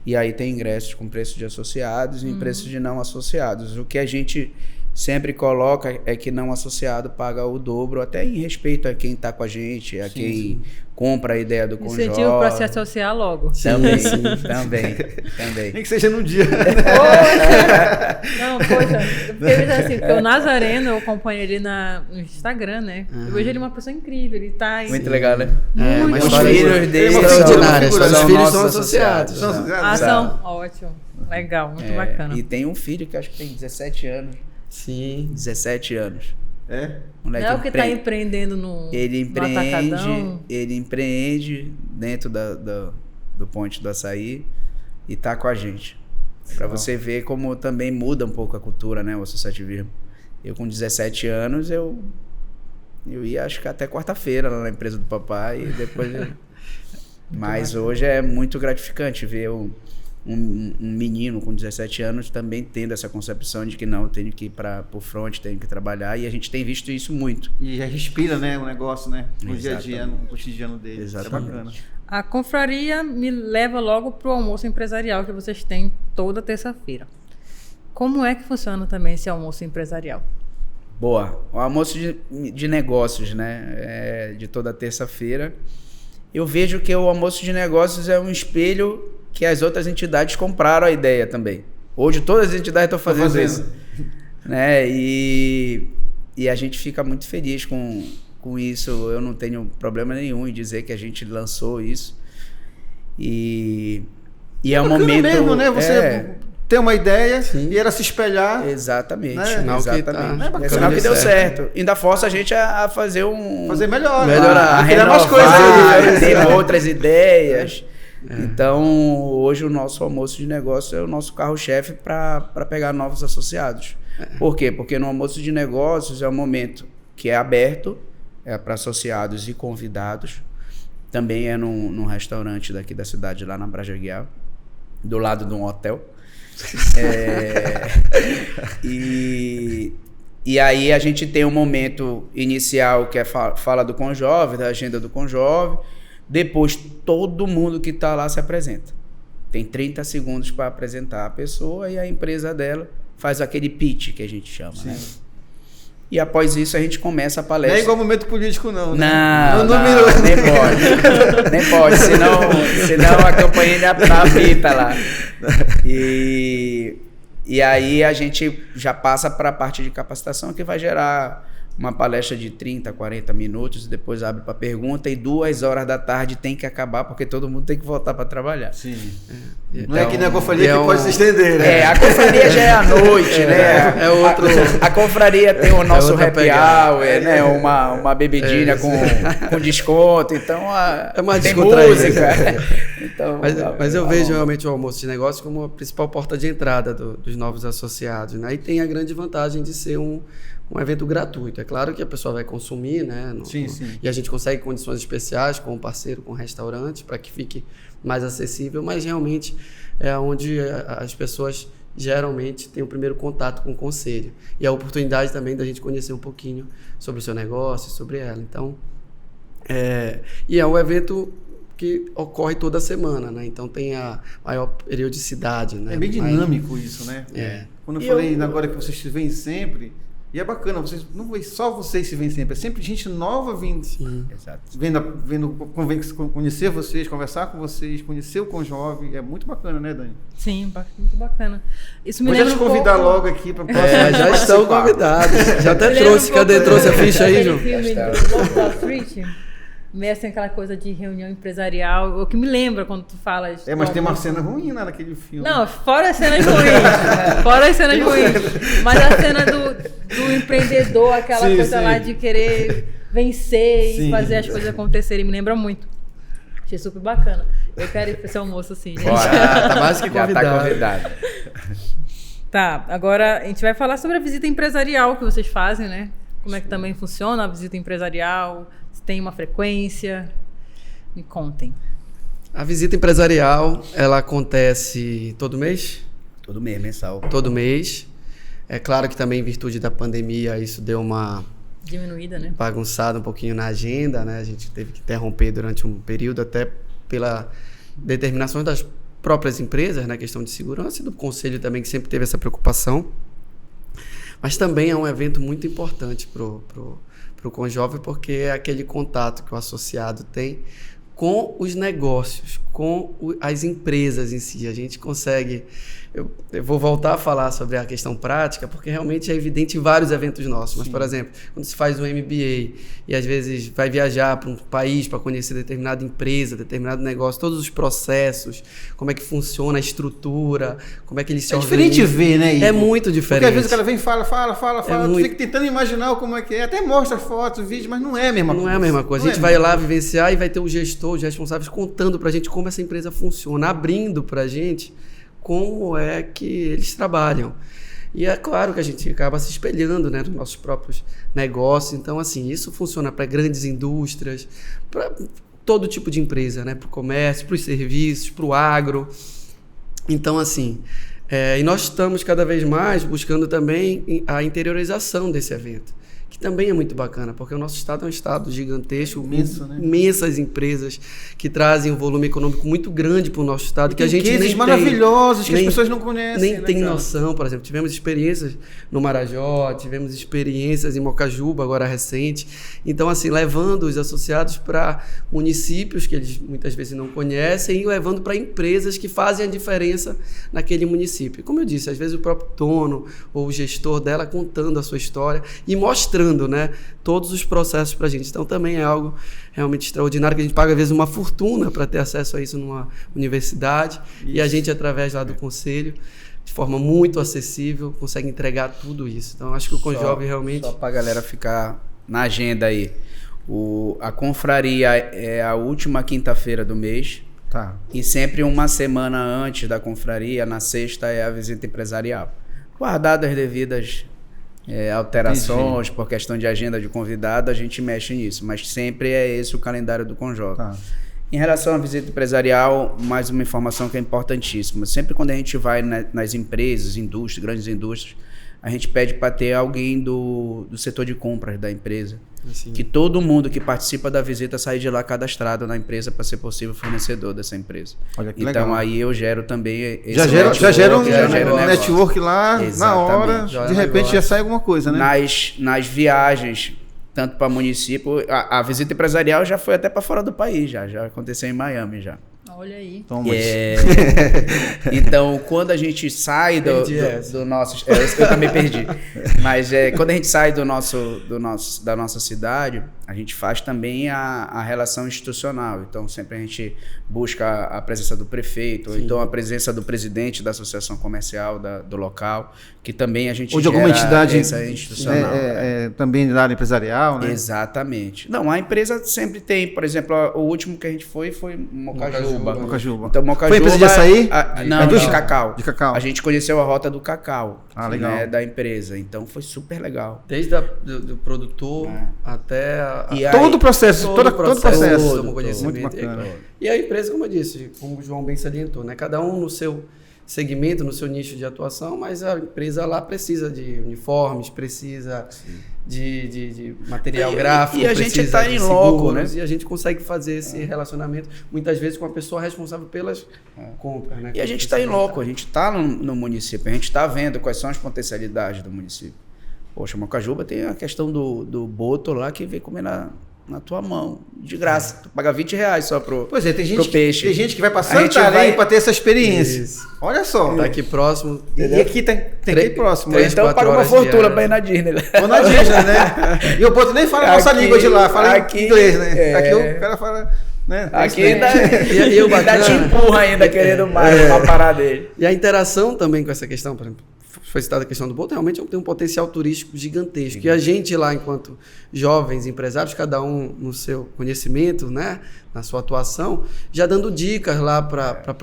e aí tem ingressos com preço de associados e preço de não associados. O que a gente sempre coloca é que não associado paga o dobro, até em respeito a quem está com a gente, a quem compra a ideia do Conjove. Incentivo para se associar logo. Também. Nem que seja no dia. Poxa, porque o Nazareno, eu acompanho ele no Instagram, né? Eu vejo ele uma pessoa incrível, ele tá... Muito legal, né? Mas os filhos dele os filhos são associados. São ótimo. Legal, muito bacana. E tem um filho que acho que tem 17 anos. Sim. 17 anos. Não é o que está empreendendo no Atacadão? Ele empreende dentro do Ponte do Açaí e está com a gente. Para você ver como também muda um pouco a cultura, né? O associativismo. Eu com 17 anos, eu ia acho que até quarta-feira lá na empresa do papai e depois... Mas hoje é muito gratificante ver um menino com 17 anos também tendo essa concepção de que não, eu tenho que ir para o front, tenho que trabalhar, e a gente tem visto isso muito. E já respira, né, o negócio, né, no dia a dia, no cotidiano dele. Exatamente. É bacana. A confraria me leva logo para o almoço empresarial que vocês têm toda terça-feira. Como é que funciona também esse almoço empresarial? Boa. O almoço de negócios, né, de toda terça-feira. Eu vejo que o almoço de negócios é um espelho que as outras entidades compraram a ideia também. Hoje todas as entidades estão fazendo isso. Né? E a gente fica muito feliz com isso. Eu não tenho problema nenhum em dizer que a gente lançou isso. E é um momento... mesmo, né? Você ter uma ideia e ela se espelhar. Exatamente. Né? Exatamente. É sinal que deu certo. Ainda força a gente a fazer fazer melhor. Melhorar. A criar mais coisas. Ter outras ideias. Então, hoje o nosso almoço de negócio é o nosso carro-chefe para pegar novos associados. Por quê? Porque no almoço de negócios é um momento que é aberto, para associados e convidados. Também é num restaurante daqui da cidade, lá na Brajaguial, do lado de um hotel. E aí a gente tem um momento inicial que é fala do Conjove, da agenda do Conjove. Depois, todo mundo que está lá se apresenta. Tem 30 segundos para apresentar a pessoa e a empresa dela faz aquele pitch que a gente chama. Né? E após isso, a gente começa a palestra. Não é igual momento político, não. Né? Não, nem pode. Nem pode, senão a campanha ainda apita lá. E aí a gente já passa para a parte de capacitação, que vai gerar uma palestra de 30, 40 minutos, depois abre para pergunta e 2 horas da tarde tem que acabar porque todo mundo tem que voltar para trabalhar. Sim. Então, não é que nem a confraria que pode se estender, né? A confraria já é à noite, né? É outro... A confraria tem o nosso happy pegada. hour, né? Uma bebidinha com desconto, então é mais tem descontraído. música. Então, mas eu vejo realmente o almoço de negócio como a principal porta de entrada dos novos associados, né? E tem a grande vantagem de ser um evento gratuito. É claro que a pessoa vai consumir, né? Sim. E a gente consegue condições especiais com o parceiro, com o restaurante, para que fique mais acessível, mas realmente é onde as pessoas geralmente têm o primeiro contato com o conselho. E a oportunidade também da gente conhecer um pouquinho sobre o seu negócio, sobre ela. Então, e é um evento que ocorre toda semana, né? Então tem a maior periodicidade, né? É bem dinâmico isso, né? Quando eu falei agora que vocês se veem sempre, e é bacana, vocês não é só vocês se veem sempre, é sempre gente nova vindo. Sim. Exato. Vendo conhecer vocês, conversar com vocês, conhecer o Conjove, é muito bacana, né, Dani? Sim, muito bacana. Isso me Vou lembra já te convidar pouco... logo aqui para próxima. Já estão convidados. Já até Me trouxe. lembra Cadê? pouco Trouxe a ficha aí, daquele João? filme do Wolf of Wall Street. Mestre aquela coisa de reunião empresarial, o que me lembra quando tu falas... Mas tem uma cena ruim lá naquele filme. Não, fora as cenas ruins. Fora as cenas ruins. Mas a cena do empreendedor, aquela coisa lá de querer vencer e fazer as coisas acontecerem, me lembra muito. Achei super bacana. Eu quero ir para esse almoço assim, gente. Tá mais que convidado. Já tá convidado. Tá, agora a gente vai falar sobre a visita empresarial que vocês fazem, né? Como é que também funciona a visita empresarial? Se tem uma frequência? Me contem. A visita empresarial, ela acontece todo mês? Todo mês, mensal. Todo mês. É claro que também em virtude da pandemia isso deu uma diminuída, né? Bagunçada um pouquinho na agenda, né? A gente teve que interromper durante um período até pela determinação das próprias empresas, na questão de segurança e do conselho também, que sempre teve essa preocupação. Mas também é um evento muito importante pro Conjove, porque é aquele contato que o associado tem com os negócios, com as empresas em si. A gente consegue... Eu vou voltar a falar sobre a questão prática, porque realmente é evidente em vários eventos nossos. Mas, por exemplo, quando se faz um MBA e às vezes vai viajar para um país para conhecer determinada empresa, determinado negócio, todos os processos, como é que funciona a estrutura, como é que eles se organizam. É diferente ver, né, Igor? É muito diferente. Porque às vezes o cara vem e fala, tu muito... fica tentando imaginar como é que é, até mostra fotos, vídeos, mas não é a mesma coisa. Não é a mesma coisa. A gente vai lá vivenciar e vai ter o gestor, os responsáveis contando pra gente como essa empresa funciona, abrindo pra gente como é que eles trabalham. E é claro que a gente acaba se espelhando, né, nos nossos próprios negócios. Então, assim, isso funciona para grandes indústrias, para todo tipo de empresa, né, para o comércio, para os serviços, para o agro. Então, assim, e nós estamos cada vez mais buscando também a interiorização desse evento, que também é muito bacana, porque o nosso estado é um estado gigantesco, imenso, né? Imensas empresas que trazem um volume econômico muito grande para o nosso estado, que a gente nem maravilhosos tem, que as pessoas não conhecem. Nem tem noção, por exemplo. Tivemos experiências no Marajó, tivemos experiências em Mocajuba, agora recente. Então, assim, levando os associados para municípios que eles muitas vezes não conhecem e levando para empresas que fazem a diferença naquele município. Como eu disse, às vezes o próprio dono ou o gestor dela contando a sua história e mostrando, né, todos os processos para a gente. Então também é algo realmente extraordinário, que a gente paga às vezes uma fortuna para ter acesso a isso numa universidade. Isso. E a gente, através lá do conselho, de forma muito acessível, consegue entregar tudo isso. Então acho que o Conjove realmente... Só para a galera ficar na agenda aí, a confraria é a última quinta-feira do mês. Tá. E sempre uma semana antes da confraria, na sexta, é a visita empresarial. Guardadas as devidas alterações. Entendi. Por questão de agenda de convidado, a gente mexe nisso, mas sempre é esse o calendário do Conjove. Tá. Em relação à visita empresarial, mais uma informação que é importantíssima. Sempre quando a gente vai nas empresas, indústrias, grandes indústrias, a gente pede para ter alguém do setor de compras da empresa. Assim. Que todo mundo que participa da visita saia de lá cadastrado na empresa para ser possível fornecedor dessa empresa. Olha que então legal. Aí eu gero também esse já gera um network lá. Exatamente. Na hora, de repente já sai alguma coisa, né? Nas viagens, tanto para município, a visita empresarial já foi até para fora do país, já aconteceu em Miami já. Olha aí. Toma. Então, quando a gente sai do nosso... eu também perdi. Mas quando a gente sai da nossa cidade, a gente faz também a relação institucional. Então, sempre a gente busca a presença do prefeito, ou então a presença do presidente da associação comercial do local, que também a gente ou de alguma entidade institucional. Também da área empresarial, né? Exatamente. Não, a empresa sempre tem, por exemplo, o último que a gente foi Mocajuba. Então, Mocajuba... Foi a empresa de açaí? Não, de cacau. De cacau. A gente conheceu a rota do cacau, legal. Né, da empresa. Então, foi super legal. Desde do produtor até... todo o processo. Todo o processo. Tomou conhecimento. Muito bacana. E a empresa, como eu disse, como o João bem salientou, né? Cada um no seu segmento, no seu nicho de atuação, mas a empresa lá precisa de uniformes, precisa de material gráfico, e a gente está em loco, né? E a gente consegue fazer esse relacionamento, muitas vezes com a pessoa responsável pelas compras, né? E a gente está em loco, a gente está no município, a gente está vendo quais são as potencialidades do município. Poxa, Mocajuba tem a questão do boto lá que vem comer na tua mão, de graça. Tu paga R$20 só pro peixe. Tem gente que vai pra Santarém para ter essa experiência. Isso. Olha só. Tá aqui próximo. E aqui tem que ir próximo. Então paga uma fortuna para ir na Disney. Ou na Disney, né? E o boto nem fala a nossa língua de lá, fala inglês, né? Aqui o cara fala... Né? Aqui ainda te empurra ainda querendo mais uma parada dele. E a interação também com essa questão, por exemplo, foi citada a questão do boto, realmente tem um potencial turístico gigantesco. E a gente lá, enquanto jovens empresários, cada um no seu conhecimento, né, na sua atuação, já dando dicas lá para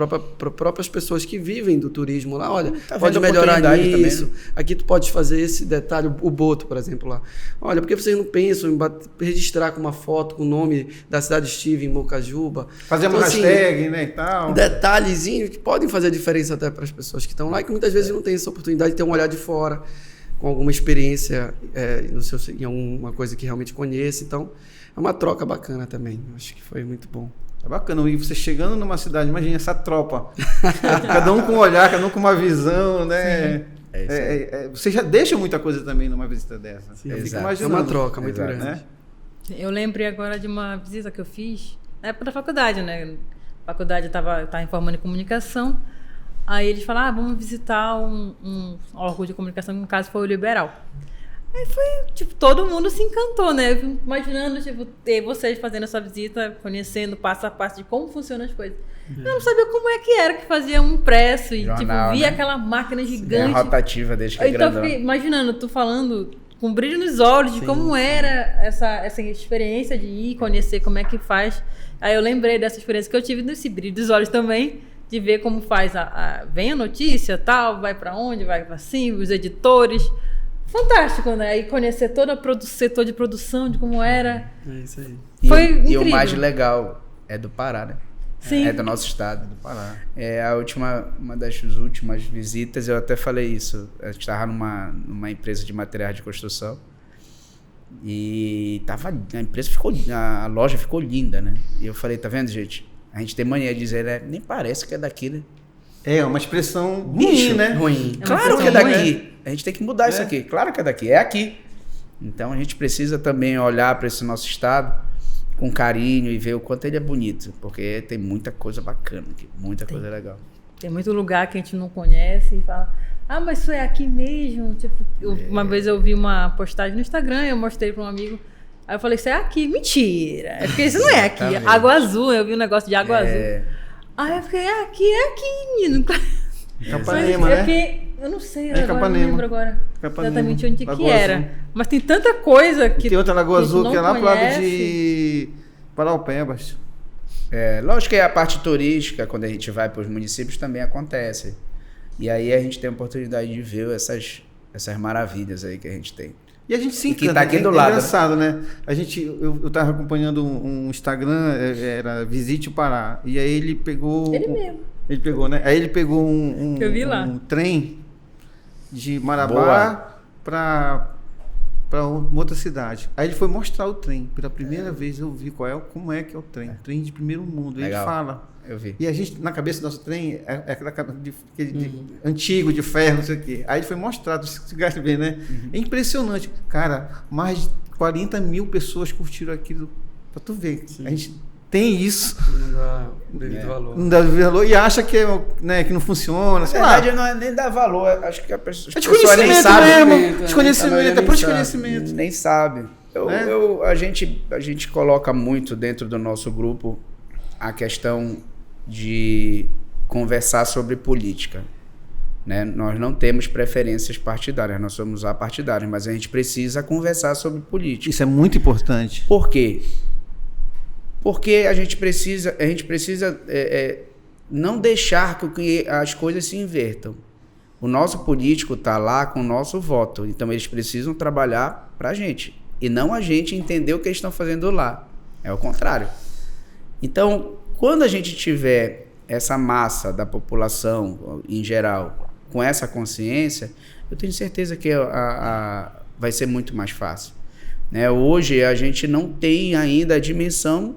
próprias pessoas que vivem do turismo lá. Olha, pode melhorar nisso. Também, né? Aqui tu pode fazer esse detalhe, o boto, por exemplo, lá. Olha, por que vocês não pensam em registrar com uma foto com o nome da cidade estive em Mocajuba? Fazer uma hashtag, né, e tal. Detalhezinhos que podem fazer a diferença até para as pessoas que estão lá e que muitas vezes não têm essa oportunidade de ter um olhar de fora, com alguma experiência em alguma coisa que realmente conheça. Então, é uma troca bacana também. Acho que foi muito bom. É bacana. E você chegando numa cidade, imagina essa tropa. Cada um com um olhar, cada um com uma visão, né? Você já deixa muita coisa também numa visita dessa. Sim, é uma troca muito grande. Né? Eu lembrei agora de uma visita que eu fiz na época da faculdade, né? A faculdade estava formando em comunicação. Aí eles falaram, vamos visitar um órgão de comunicação, que no caso foi o Liberal. Aí foi, todo mundo se encantou, né? Eu fico imaginando, ter vocês fazendo essa visita, conhecendo passo a passo de como funcionam as coisas. Eu não sabia como é que era que fazia um impresso e, jornal, via né? aquela máquina gigante. É rotativa, desde que é grandão. Então eu fiquei imaginando, tu falando com brilho nos olhos de como era essa experiência de ir conhecer como é que faz. Aí eu lembrei dessa experiência que eu tive nesse brilho dos olhos também, de ver como faz vem a notícia, tal, vai para onde, vai para cima, os editores. Fantástico, né? E conhecer todo o setor de produção, de como era. É isso aí. Foi incrível. E o mais legal é do Pará, né? Sim. É do nosso estado, do Pará. Uma das últimas visitas, eu até falei isso. A gente estava numa empresa de materiais de construção. E a loja ficou linda, né? E eu falei, tá vendo, gente? A gente tem mania de dizer, né? Nem parece que é daqui, né? É uma expressão ruim, né? Ruim. Claro que é daqui. A gente tem que mudar isso aqui. Claro que é daqui. É aqui. Então a gente precisa também olhar para esse nosso estado com carinho e ver o quanto ele é bonito. Porque tem muita coisa bacana aqui. Muita coisa legal. Tem muito lugar que a gente não conhece e fala, mas isso é aqui mesmo? Uma vez eu vi uma postagem no Instagram, eu mostrei para um amigo. Aí eu falei, isso é aqui. Mentira. É porque isso não é aqui. Água Azul, eu vi um negócio de água azul. Aí eu fiquei, é aqui, menino. Capanema, né? Porque, eu não sei, Capanema. Agora não lembro agora exatamente onde Lagoa que era. Azul. Mas tem tanta coisa que tem outra Lagoa Azul que é lá pro lado conhece. de Paraupebas. Lógico que a parte turística, quando a gente vai para os municípios, também acontece. E aí a gente tem a oportunidade de ver essas maravilhas aí que a gente tem. E a gente se encanta, que tá aqui do lado, engraçado, né? Eu tava acompanhando um Instagram, era Visite o Pará, e aí ele pegou... Ele mesmo. Ele pegou, né? Aí ele pegou Eu vi lá. um trem de Marabá para uma outra cidade. Aí ele foi mostrar o trem. Pela primeira vez eu vi como é que é o trem. Trem de primeiro mundo. Legal. Ele fala. Eu vi. E a gente, na cabeça do nosso trem, é aquela antigo, de ferro, não sei o quê. Aí ele foi mostrar, você gasta bem, né? É impressionante. Cara, mais de 40 mil pessoas curtiram aquilo. Pra tu ver. A gente tem isso, Não dá o devido valor. não dá valor e acha que, né, que não funciona. Na Sei lá. verdade, não é nem dar valor, acho que a pessoa, É as pessoas nem desconhecimento sabem. mesmo. Desconhecimento, é por desconhecimento. Nem sabe. Né? A gente coloca muito dentro do nosso grupo a questão de conversar sobre política. Né? Nós não temos preferências partidárias, nós somos apartidários, mas a gente precisa conversar sobre política. Isso é muito importante. Por quê? Porque a gente precisa não deixar que as coisas se invertam. O nosso político está lá com o nosso voto, então eles precisam trabalhar para a gente, e não a gente entender o que eles estão fazendo lá. É o contrário. Então, quando a gente tiver essa massa da população em geral com essa consciência, eu tenho certeza que vai ser muito mais fácil. Né? Hoje a gente não tem ainda a dimensão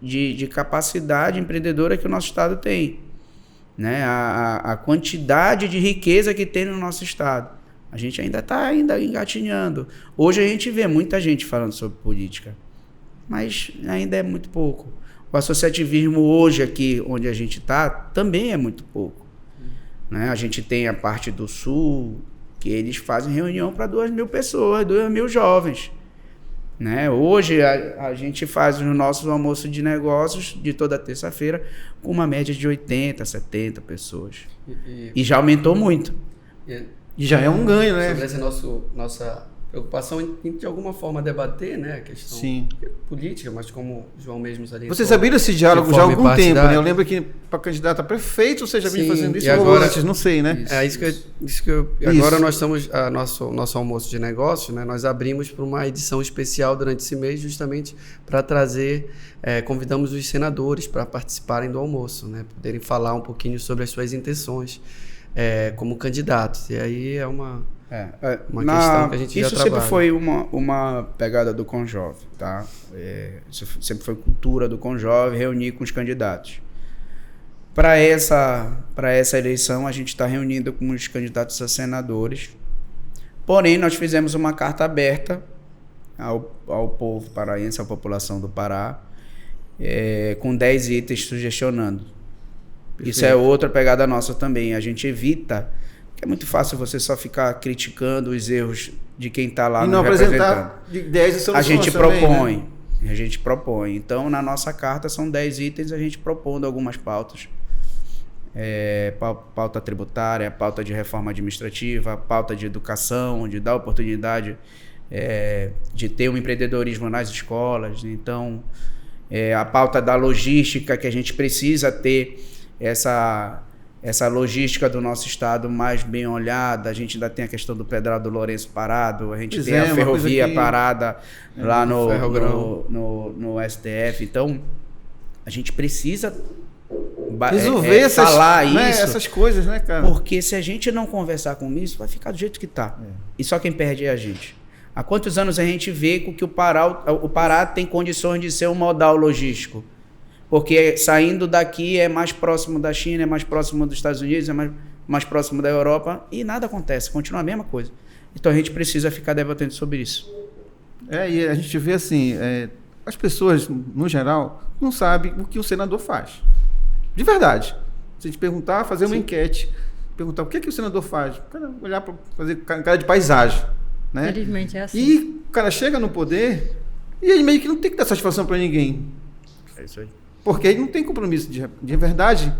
de capacidade empreendedora que o nosso estado tem. Né? A quantidade de riqueza que tem no nosso estado. A gente ainda está engatinhando. Hoje a gente vê muita gente falando sobre política, mas ainda é muito pouco. O associativismo hoje aqui, onde a gente está, também é muito pouco. Né? A gente tem a parte do Sul, que eles fazem reunião para 2.000 pessoas, 2.000 jovens. Né? Hoje a gente faz os nossos almoços de negócios de toda terça-feira com uma média de 80, 70 pessoas. E já aumentou muito. E já é um ganho, né? Sobre essa nossa preocupação em de alguma forma debater, né, a questão política, mas como o João mesmo salientou. Vocês abriram esse diálogo já há algum tempo, né? Eu lembro que para candidato a prefeito você já vinha fazendo isso, ou antes, não sei, né? Agora nós estamos, nosso almoço de negócio, né, nós abrimos para uma edição especial durante esse mês, justamente para trazer, convidamos os senadores para participarem do almoço, né, poderem falar um pouquinho sobre as suas intenções como candidatos. E aí é uma questão que a gente já trabalha. Isso sempre foi uma pegada do Conjove, tá? Isso sempre foi cultura do Conjove, reunir com os candidatos. Para essa eleição, a gente está reunindo com os candidatos a senadores. Porém, nós fizemos uma carta aberta ao povo paraense, à população do Pará, com 10 itens sugestionando. Perfeito. Isso é outra pegada nossa também. A gente evita... É muito fácil você só ficar criticando os erros de quem está lá nos representando. E não apresentar ideias e soluções. A gente propõe. Então, na nossa carta, são 10 itens, a gente propondo algumas pautas. Pauta tributária, pauta de reforma administrativa, pauta de educação, de dar oportunidade de ter um empreendedorismo nas escolas. Então, a pauta da logística, que a gente precisa ter essa logística do nosso estado mais bem olhada. A gente ainda tem a questão do Pedral do Lourenço parado, a gente tem a ferrovia parada lá no STF. Então, a gente precisa resolver falar isso, essas coisas, né, cara? Porque se a gente não conversar com isso, vai ficar do jeito que está. E só quem perde é a gente. Há quantos anos a gente vê que o Pará tem condições de ser um modal logístico? Porque saindo daqui é mais próximo da China, é mais próximo dos Estados Unidos, é mais próximo da Europa, e nada acontece, continua a mesma coisa. Então a gente precisa ficar debatendo sobre isso. E a gente vê assim, as pessoas, no geral, não sabem o que o senador faz. De verdade. Se a gente perguntar, fazer uma enquete, perguntar o que o senador faz, o cara olhar para fazer cara de paisagem. Né? Infelizmente é assim. E o cara chega no poder e ele meio que não tem que dar satisfação para ninguém. É isso aí. Porque ele não tem compromisso de verdade,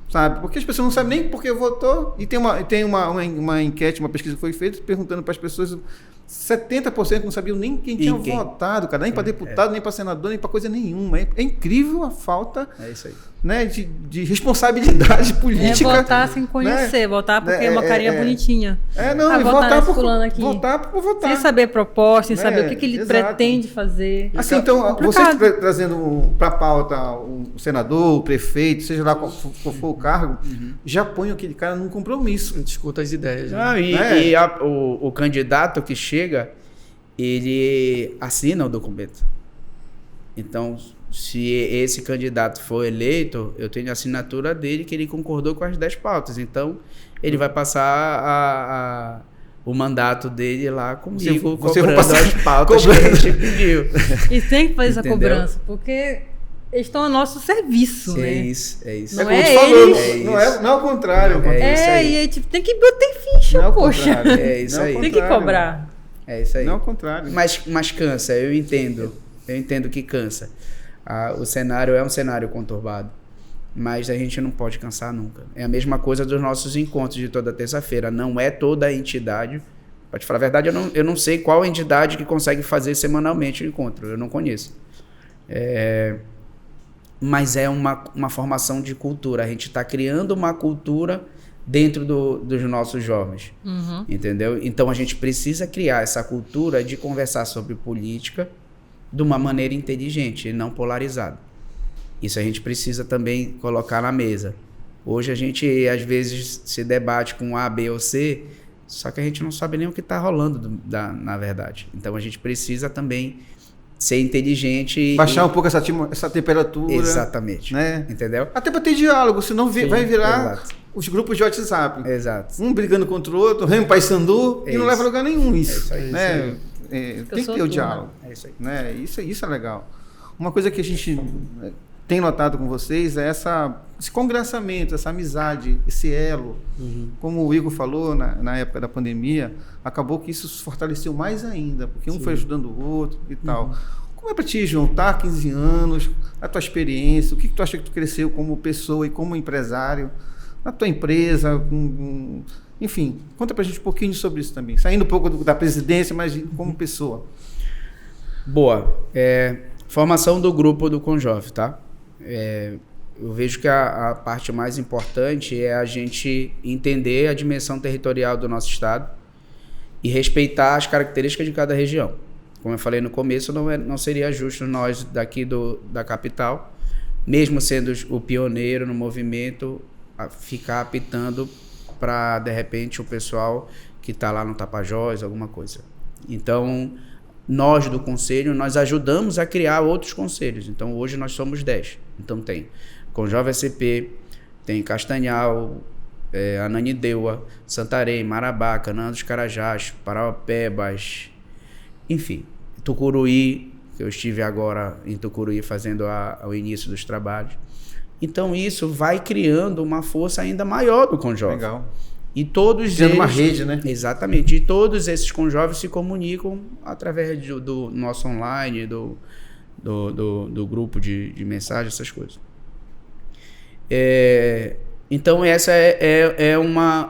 sabe? Porque as pessoas não sabem nem por que votou. E tem uma enquete, uma pesquisa que foi feita perguntando para as pessoas, 70% não sabiam nem quem tinha votado, cara, nem para deputado, nem para senador, nem para coisa nenhuma. É incrível a falta isso aí. Né, de responsabilidade política. Votar sem conhecer, né? Votar porque é uma carinha bonitinha. Votar por votar. Sem saber proposta, sem saber o que ele pretende fazer. Assim, então, você trazendo para a pauta o senador, o prefeito, seja lá qual for o cargo, já põe aquele cara num compromisso. A gente escuta as ideias. O candidato que chega, ele assina o documento. Então, se esse candidato for eleito, eu tenho a assinatura dele que ele concordou com as 10 pautas. Então, ele vai passar o mandato dele lá comigo, você cobrando as pautas que a gente pediu. E tem que fazer essa cobrança, porque eles estão a nosso serviço, né? É isso. Não como é tu falou, eles. não é ao contrário. aí. E aí, tipo, tem que botar ficha, Não é ao poxa. contrário. É isso Não é ao aí. Tem que contrário. cobrar. É isso aí. Não ao contrário. Mas cansa, eu entendo. Eu entendo que cansa. O cenário é um cenário conturbado. Mas a gente não pode cansar nunca. É a mesma coisa dos nossos encontros de toda terça-feira. Não é toda a entidade. Pra te falar a verdade, eu não sei qual entidade que consegue fazer semanalmente o encontro. Eu não conheço. Mas é uma formação de cultura. A gente está criando uma cultura dentro dos nossos jovens. Uhum. Entendeu? Então a gente precisa criar essa cultura de conversar sobre política de uma maneira inteligente e não polarizada. Isso a gente precisa também colocar na mesa. Hoje a gente às vezes se debate com A, B ou C, só que a gente não sabe nem o que está rolando na verdade. Então a gente precisa também ser inteligente. Baixar um pouco essa temperatura. Exatamente. Né? Entendeu? Até para ter diálogo, senão vai virar exato. os grupos de WhatsApp. Exato. Um brigando contra o outro, remo paysandu, e não leva a lugar nenhum isso. É isso aí. Né? Tem que ter o diálogo. É isso aí. Né? Isso é legal. Uma coisa que a gente tem notado com vocês é esse congressamento, essa amizade, esse elo. Uhum. Como o Igor falou na época da pandemia, acabou que isso se fortaleceu mais ainda, porque um foi ajudando o outro e tal. Como é para ti, João, tá 15 anos, a tua experiência, o que tu acha que tu cresceu como pessoa e como empresário, na tua empresa, enfim, conta pra gente um pouquinho sobre isso também, saindo um pouco da presidência, mas como pessoa. Boa. Formação do grupo do Conjov, tá? Eu vejo que a parte mais importante é a gente entender a dimensão territorial do nosso estado e respeitar as características de cada região. Como eu falei no começo, não seria justo nós daqui da capital, mesmo sendo o pioneiro no movimento, ficar apitando para, de repente, o pessoal que está lá no Tapajós, alguma coisa. Então, nós do conselho, nós ajudamos a criar outros conselhos. Então, hoje nós somos 10. Então, tem Conjov SP, tem Castanhal, Ananindeua, Santarém, Marabá, Canaã dos Carajás, Paraupebas, enfim, Tucuruí, que eu estive agora em Tucuruí fazendo o início dos trabalhos. Então isso vai criando uma força ainda maior do Conjov. Legal. E todos Tendo eles... uma rede, né? Exatamente. E todos esses Conjovs se comunicam através do nosso online, do grupo de mensagem, essas coisas. Então essa é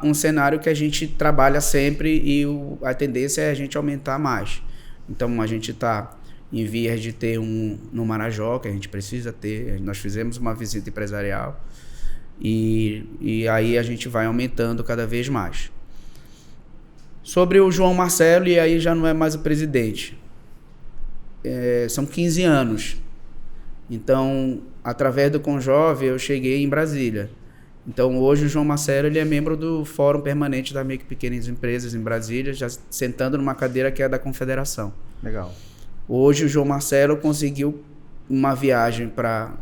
um cenário que a gente trabalha sempre e a tendência é a gente aumentar mais. Então a gente está em vias de ter no Marajó, que a gente precisa ter. Nós fizemos uma visita empresarial e aí a gente vai aumentando cada vez mais. Sobre o João Marcelo, e aí já não é mais o presidente. São 15 anos. Então, através do Conjov, eu cheguei em Brasília. Então, hoje o João Marcelo ele é membro do Fórum Permanente da Micro e Pequenas Empresas em Brasília, já sentando numa cadeira que é da Confederação. Legal. Hoje o João Marcelo conseguiu uma viagem para...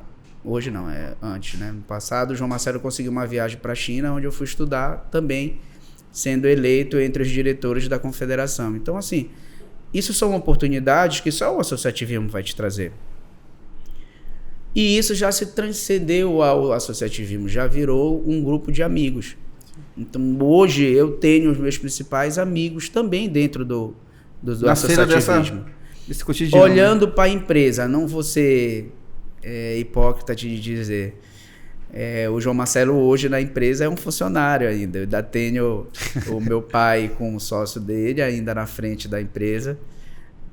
Hoje não, antes, né? No passado, o João Marcelo conseguiu uma viagem para a China, onde eu fui estudar também, sendo eleito entre os diretores da Confederação. Então, assim, isso são oportunidades que só o associativismo vai te trazer. E isso já se transcendeu ao associativismo, já virou um grupo de amigos. Então, hoje eu tenho os meus principais amigos também dentro do associativismo. Desse cotidiano. Olhando para a empresa, não vou ser hipócrita de dizer. O João Marcelo hoje na empresa é um funcionário ainda. Eu ainda tenho o meu pai com o sócio dele ainda na frente da empresa.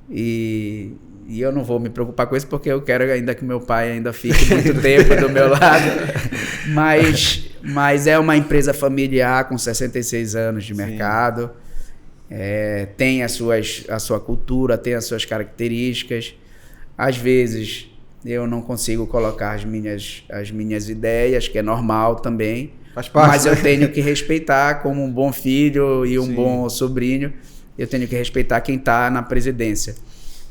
E eu não vou me preocupar com isso porque eu quero ainda que meu pai ainda fique muito tempo do meu lado. Mas é uma empresa familiar com 66 anos de mercado. Tem a sua cultura, tem as suas características. Às vezes eu não consigo colocar as minhas ideias, que é normal também. Faz parte, mas né? eu tenho que respeitar como um bom filho e um bom sobrinho. Eu tenho que respeitar quem está na presidência.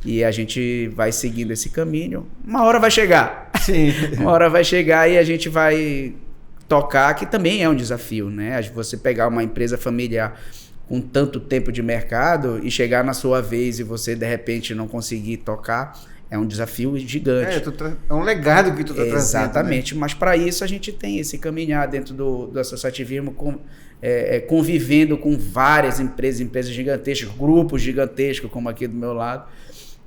E a gente vai seguindo esse caminho. Uma hora vai chegar. Sim. Uma hora vai chegar e a gente vai tocar, que também é um desafio, né? Você pegar uma empresa familiar com tanto tempo de mercado e chegar na sua vez e você, de repente, não conseguir tocar, É um desafio gigante. É um legado que tu está trazendo. Exatamente, né? Mas para isso a gente tem esse caminhar dentro do associativismo, convivendo com várias empresas gigantescas, grupos gigantescos, como aqui do meu lado,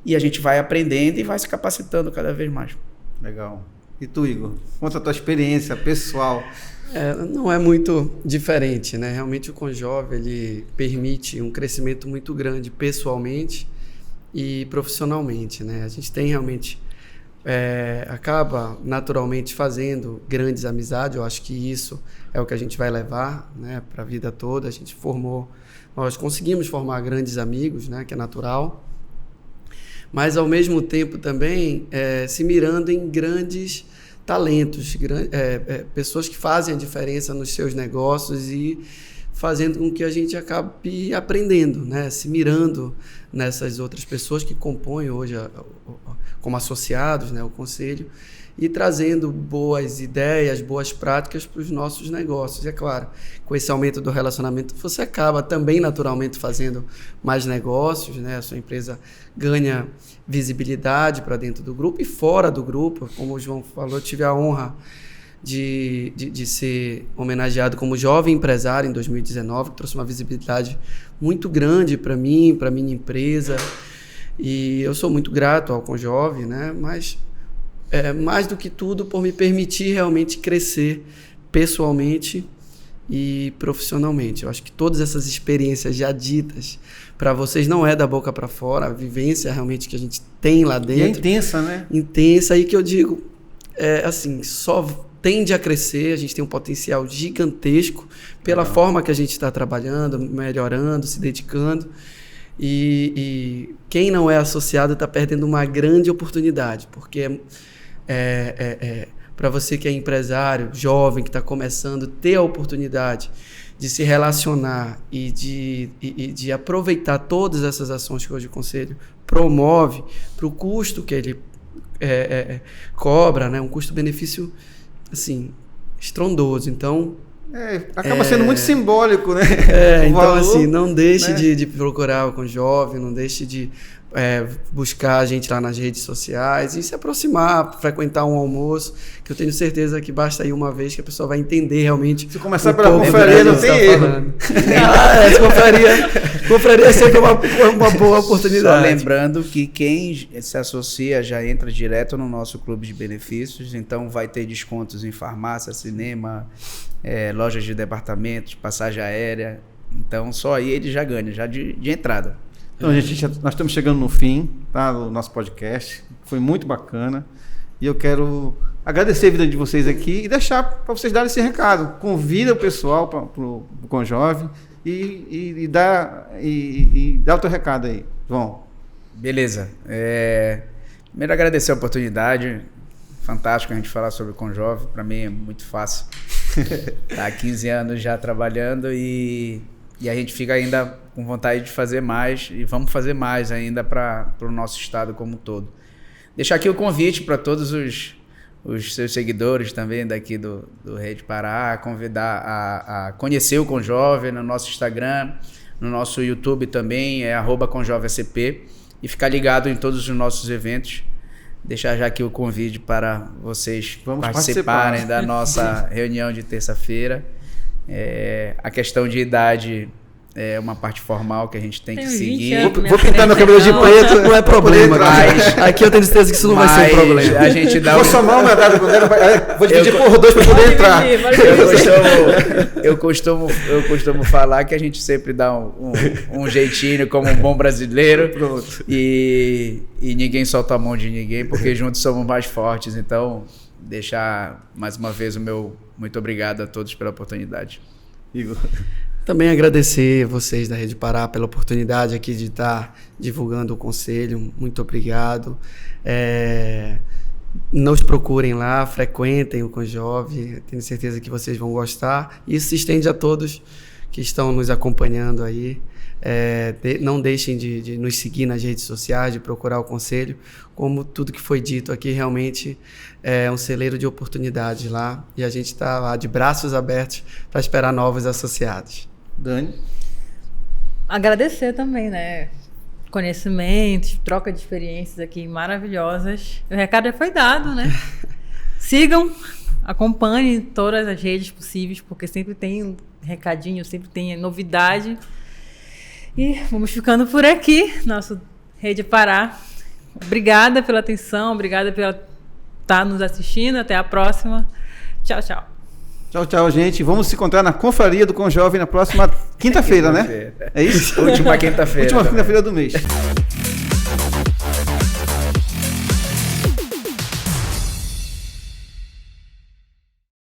e a gente vai aprendendo e vai se capacitando cada vez mais. Legal. E tu, Igor? Conta a tua experiência pessoal. Não é muito diferente, né? Realmente o Conjove, ele permite um crescimento muito grande pessoalmente e profissionalmente, né? A gente tem realmente acaba naturalmente fazendo grandes amizades. Eu acho que isso é o que a gente vai levar, né, para a vida toda. Nós conseguimos formar grandes amigos, né, que é natural, mas ao mesmo tempo também se mirando em grandes talentos, pessoas que fazem a diferença nos seus negócios e fazendo com que a gente acabe aprendendo, né? Se mirando nessas outras pessoas que compõem hoje como associados, né, o conselho, e trazendo boas ideias, boas práticas para os nossos negócios. E é claro, com esse aumento do relacionamento, você acaba também naturalmente fazendo mais negócios, né? A sua empresa ganha visibilidade para dentro do grupo e fora do grupo. Como o João falou, eu tive a honra de ser homenageado como jovem empresário em 2019, que trouxe uma visibilidade muito grande para mim, para a minha empresa. E eu sou muito grato ao Conjove, né? Mas mais do que tudo por me permitir realmente crescer pessoalmente e profissionalmente. Eu acho que todas essas experiências já ditas para vocês não é da boca para fora, a vivência realmente que a gente tem lá dentro. E é intensa, né? Intensa, aí que eu digo, assim, só tende a crescer, a gente tem um potencial gigantesco pela forma que a gente está trabalhando, melhorando, se dedicando. E quem não é associado está perdendo uma grande oportunidade, porque para você que é empresário, jovem, que está começando, ter a oportunidade de se relacionar e de aproveitar todas essas ações que hoje o Conselho promove para o custo que ele cobra, né? Um custo-benefício assim, estrondoso. Então, acaba sendo muito simbólico, né? Então, valor, assim, não deixe, né, de procurar o Conjove, não deixe de buscar a gente lá nas redes sociais e se aproximar, frequentar um almoço, que eu tenho certeza que basta ir uma vez que a pessoa vai entender realmente. Se começar pela confraria, não tem erro. Confraria sempre é uma boa oportunidade. Só lembrando que quem se associa já entra direto no nosso clube de benefícios, então vai ter descontos em farmácia, cinema, lojas de departamentos, passagem aérea. Então só aí ele já ganha, já de entrada. Então, gente, nós estamos chegando no fim, tá, do nosso podcast. Foi muito bacana. E eu quero agradecer a vida de vocês aqui e deixar para vocês darem esse recado. Convida o pessoal para o Conjove e dá o teu recado aí, João. Beleza. Primeiro agradecer a oportunidade. Fantástico a gente falar sobre o Conjove. Para mim é muito fácil. Tá há 15 anos já trabalhando e a gente fica ainda com vontade de fazer mais e vamos fazer mais ainda para o nosso estado como um todo. Deixar aqui o convite para todos os seus seguidores também daqui do Rede Pará, convidar a conhecer o Conjove no nosso Instagram, no nosso YouTube também, @ConjoveACP, e ficar ligado em todos os nossos eventos. Deixar já aqui o convite para vocês participarem da nossa reunião de terça-feira. A questão de idade é uma parte formal que a gente tem que seguir. Vou pintar meu cabelo de preto, não é problema. Mas aqui eu tenho certeza que isso não vai ser um problema. A gente dá vou somar uma data, vou dividir por 2 para poder entrar. Eu costumo falar que a gente sempre dá um jeitinho como um bom brasileiro. Pronto. E ninguém solta a mão de ninguém, porque juntos somos mais fortes. Então, deixar mais uma vez o meu muito obrigado a todos pela oportunidade. Igor. Também agradecer vocês da Rede Pará pela oportunidade aqui de estar divulgando o conselho. Muito obrigado. Nos procurem lá, frequentem o Conjove. Tenho certeza que vocês vão gostar. Isso se estende a todos que estão nos acompanhando aí. Não deixem de nos seguir nas redes sociais, de procurar o conselho. Como tudo que foi dito aqui, realmente é um celeiro de oportunidades lá. E a gente está lá de braços abertos para esperar novos associados. Dani? Agradecer também, né? conhecimentos, troca de experiências aqui maravilhosas. O recado já foi dado, né? Sigam, acompanhem todas as redes possíveis, porque sempre tem um recadinho, sempre tem novidade. E vamos ficando por aqui, nosso Rede Pará. Obrigada pela atenção, obrigada por estar nos assistindo. Até a próxima. Tchau, tchau. Tchau, tchau, gente. Vamos se encontrar na Confraria do Conjovem na próxima quinta-feira, né? É isso? Última quinta-feira. Última quinta-feira do mês.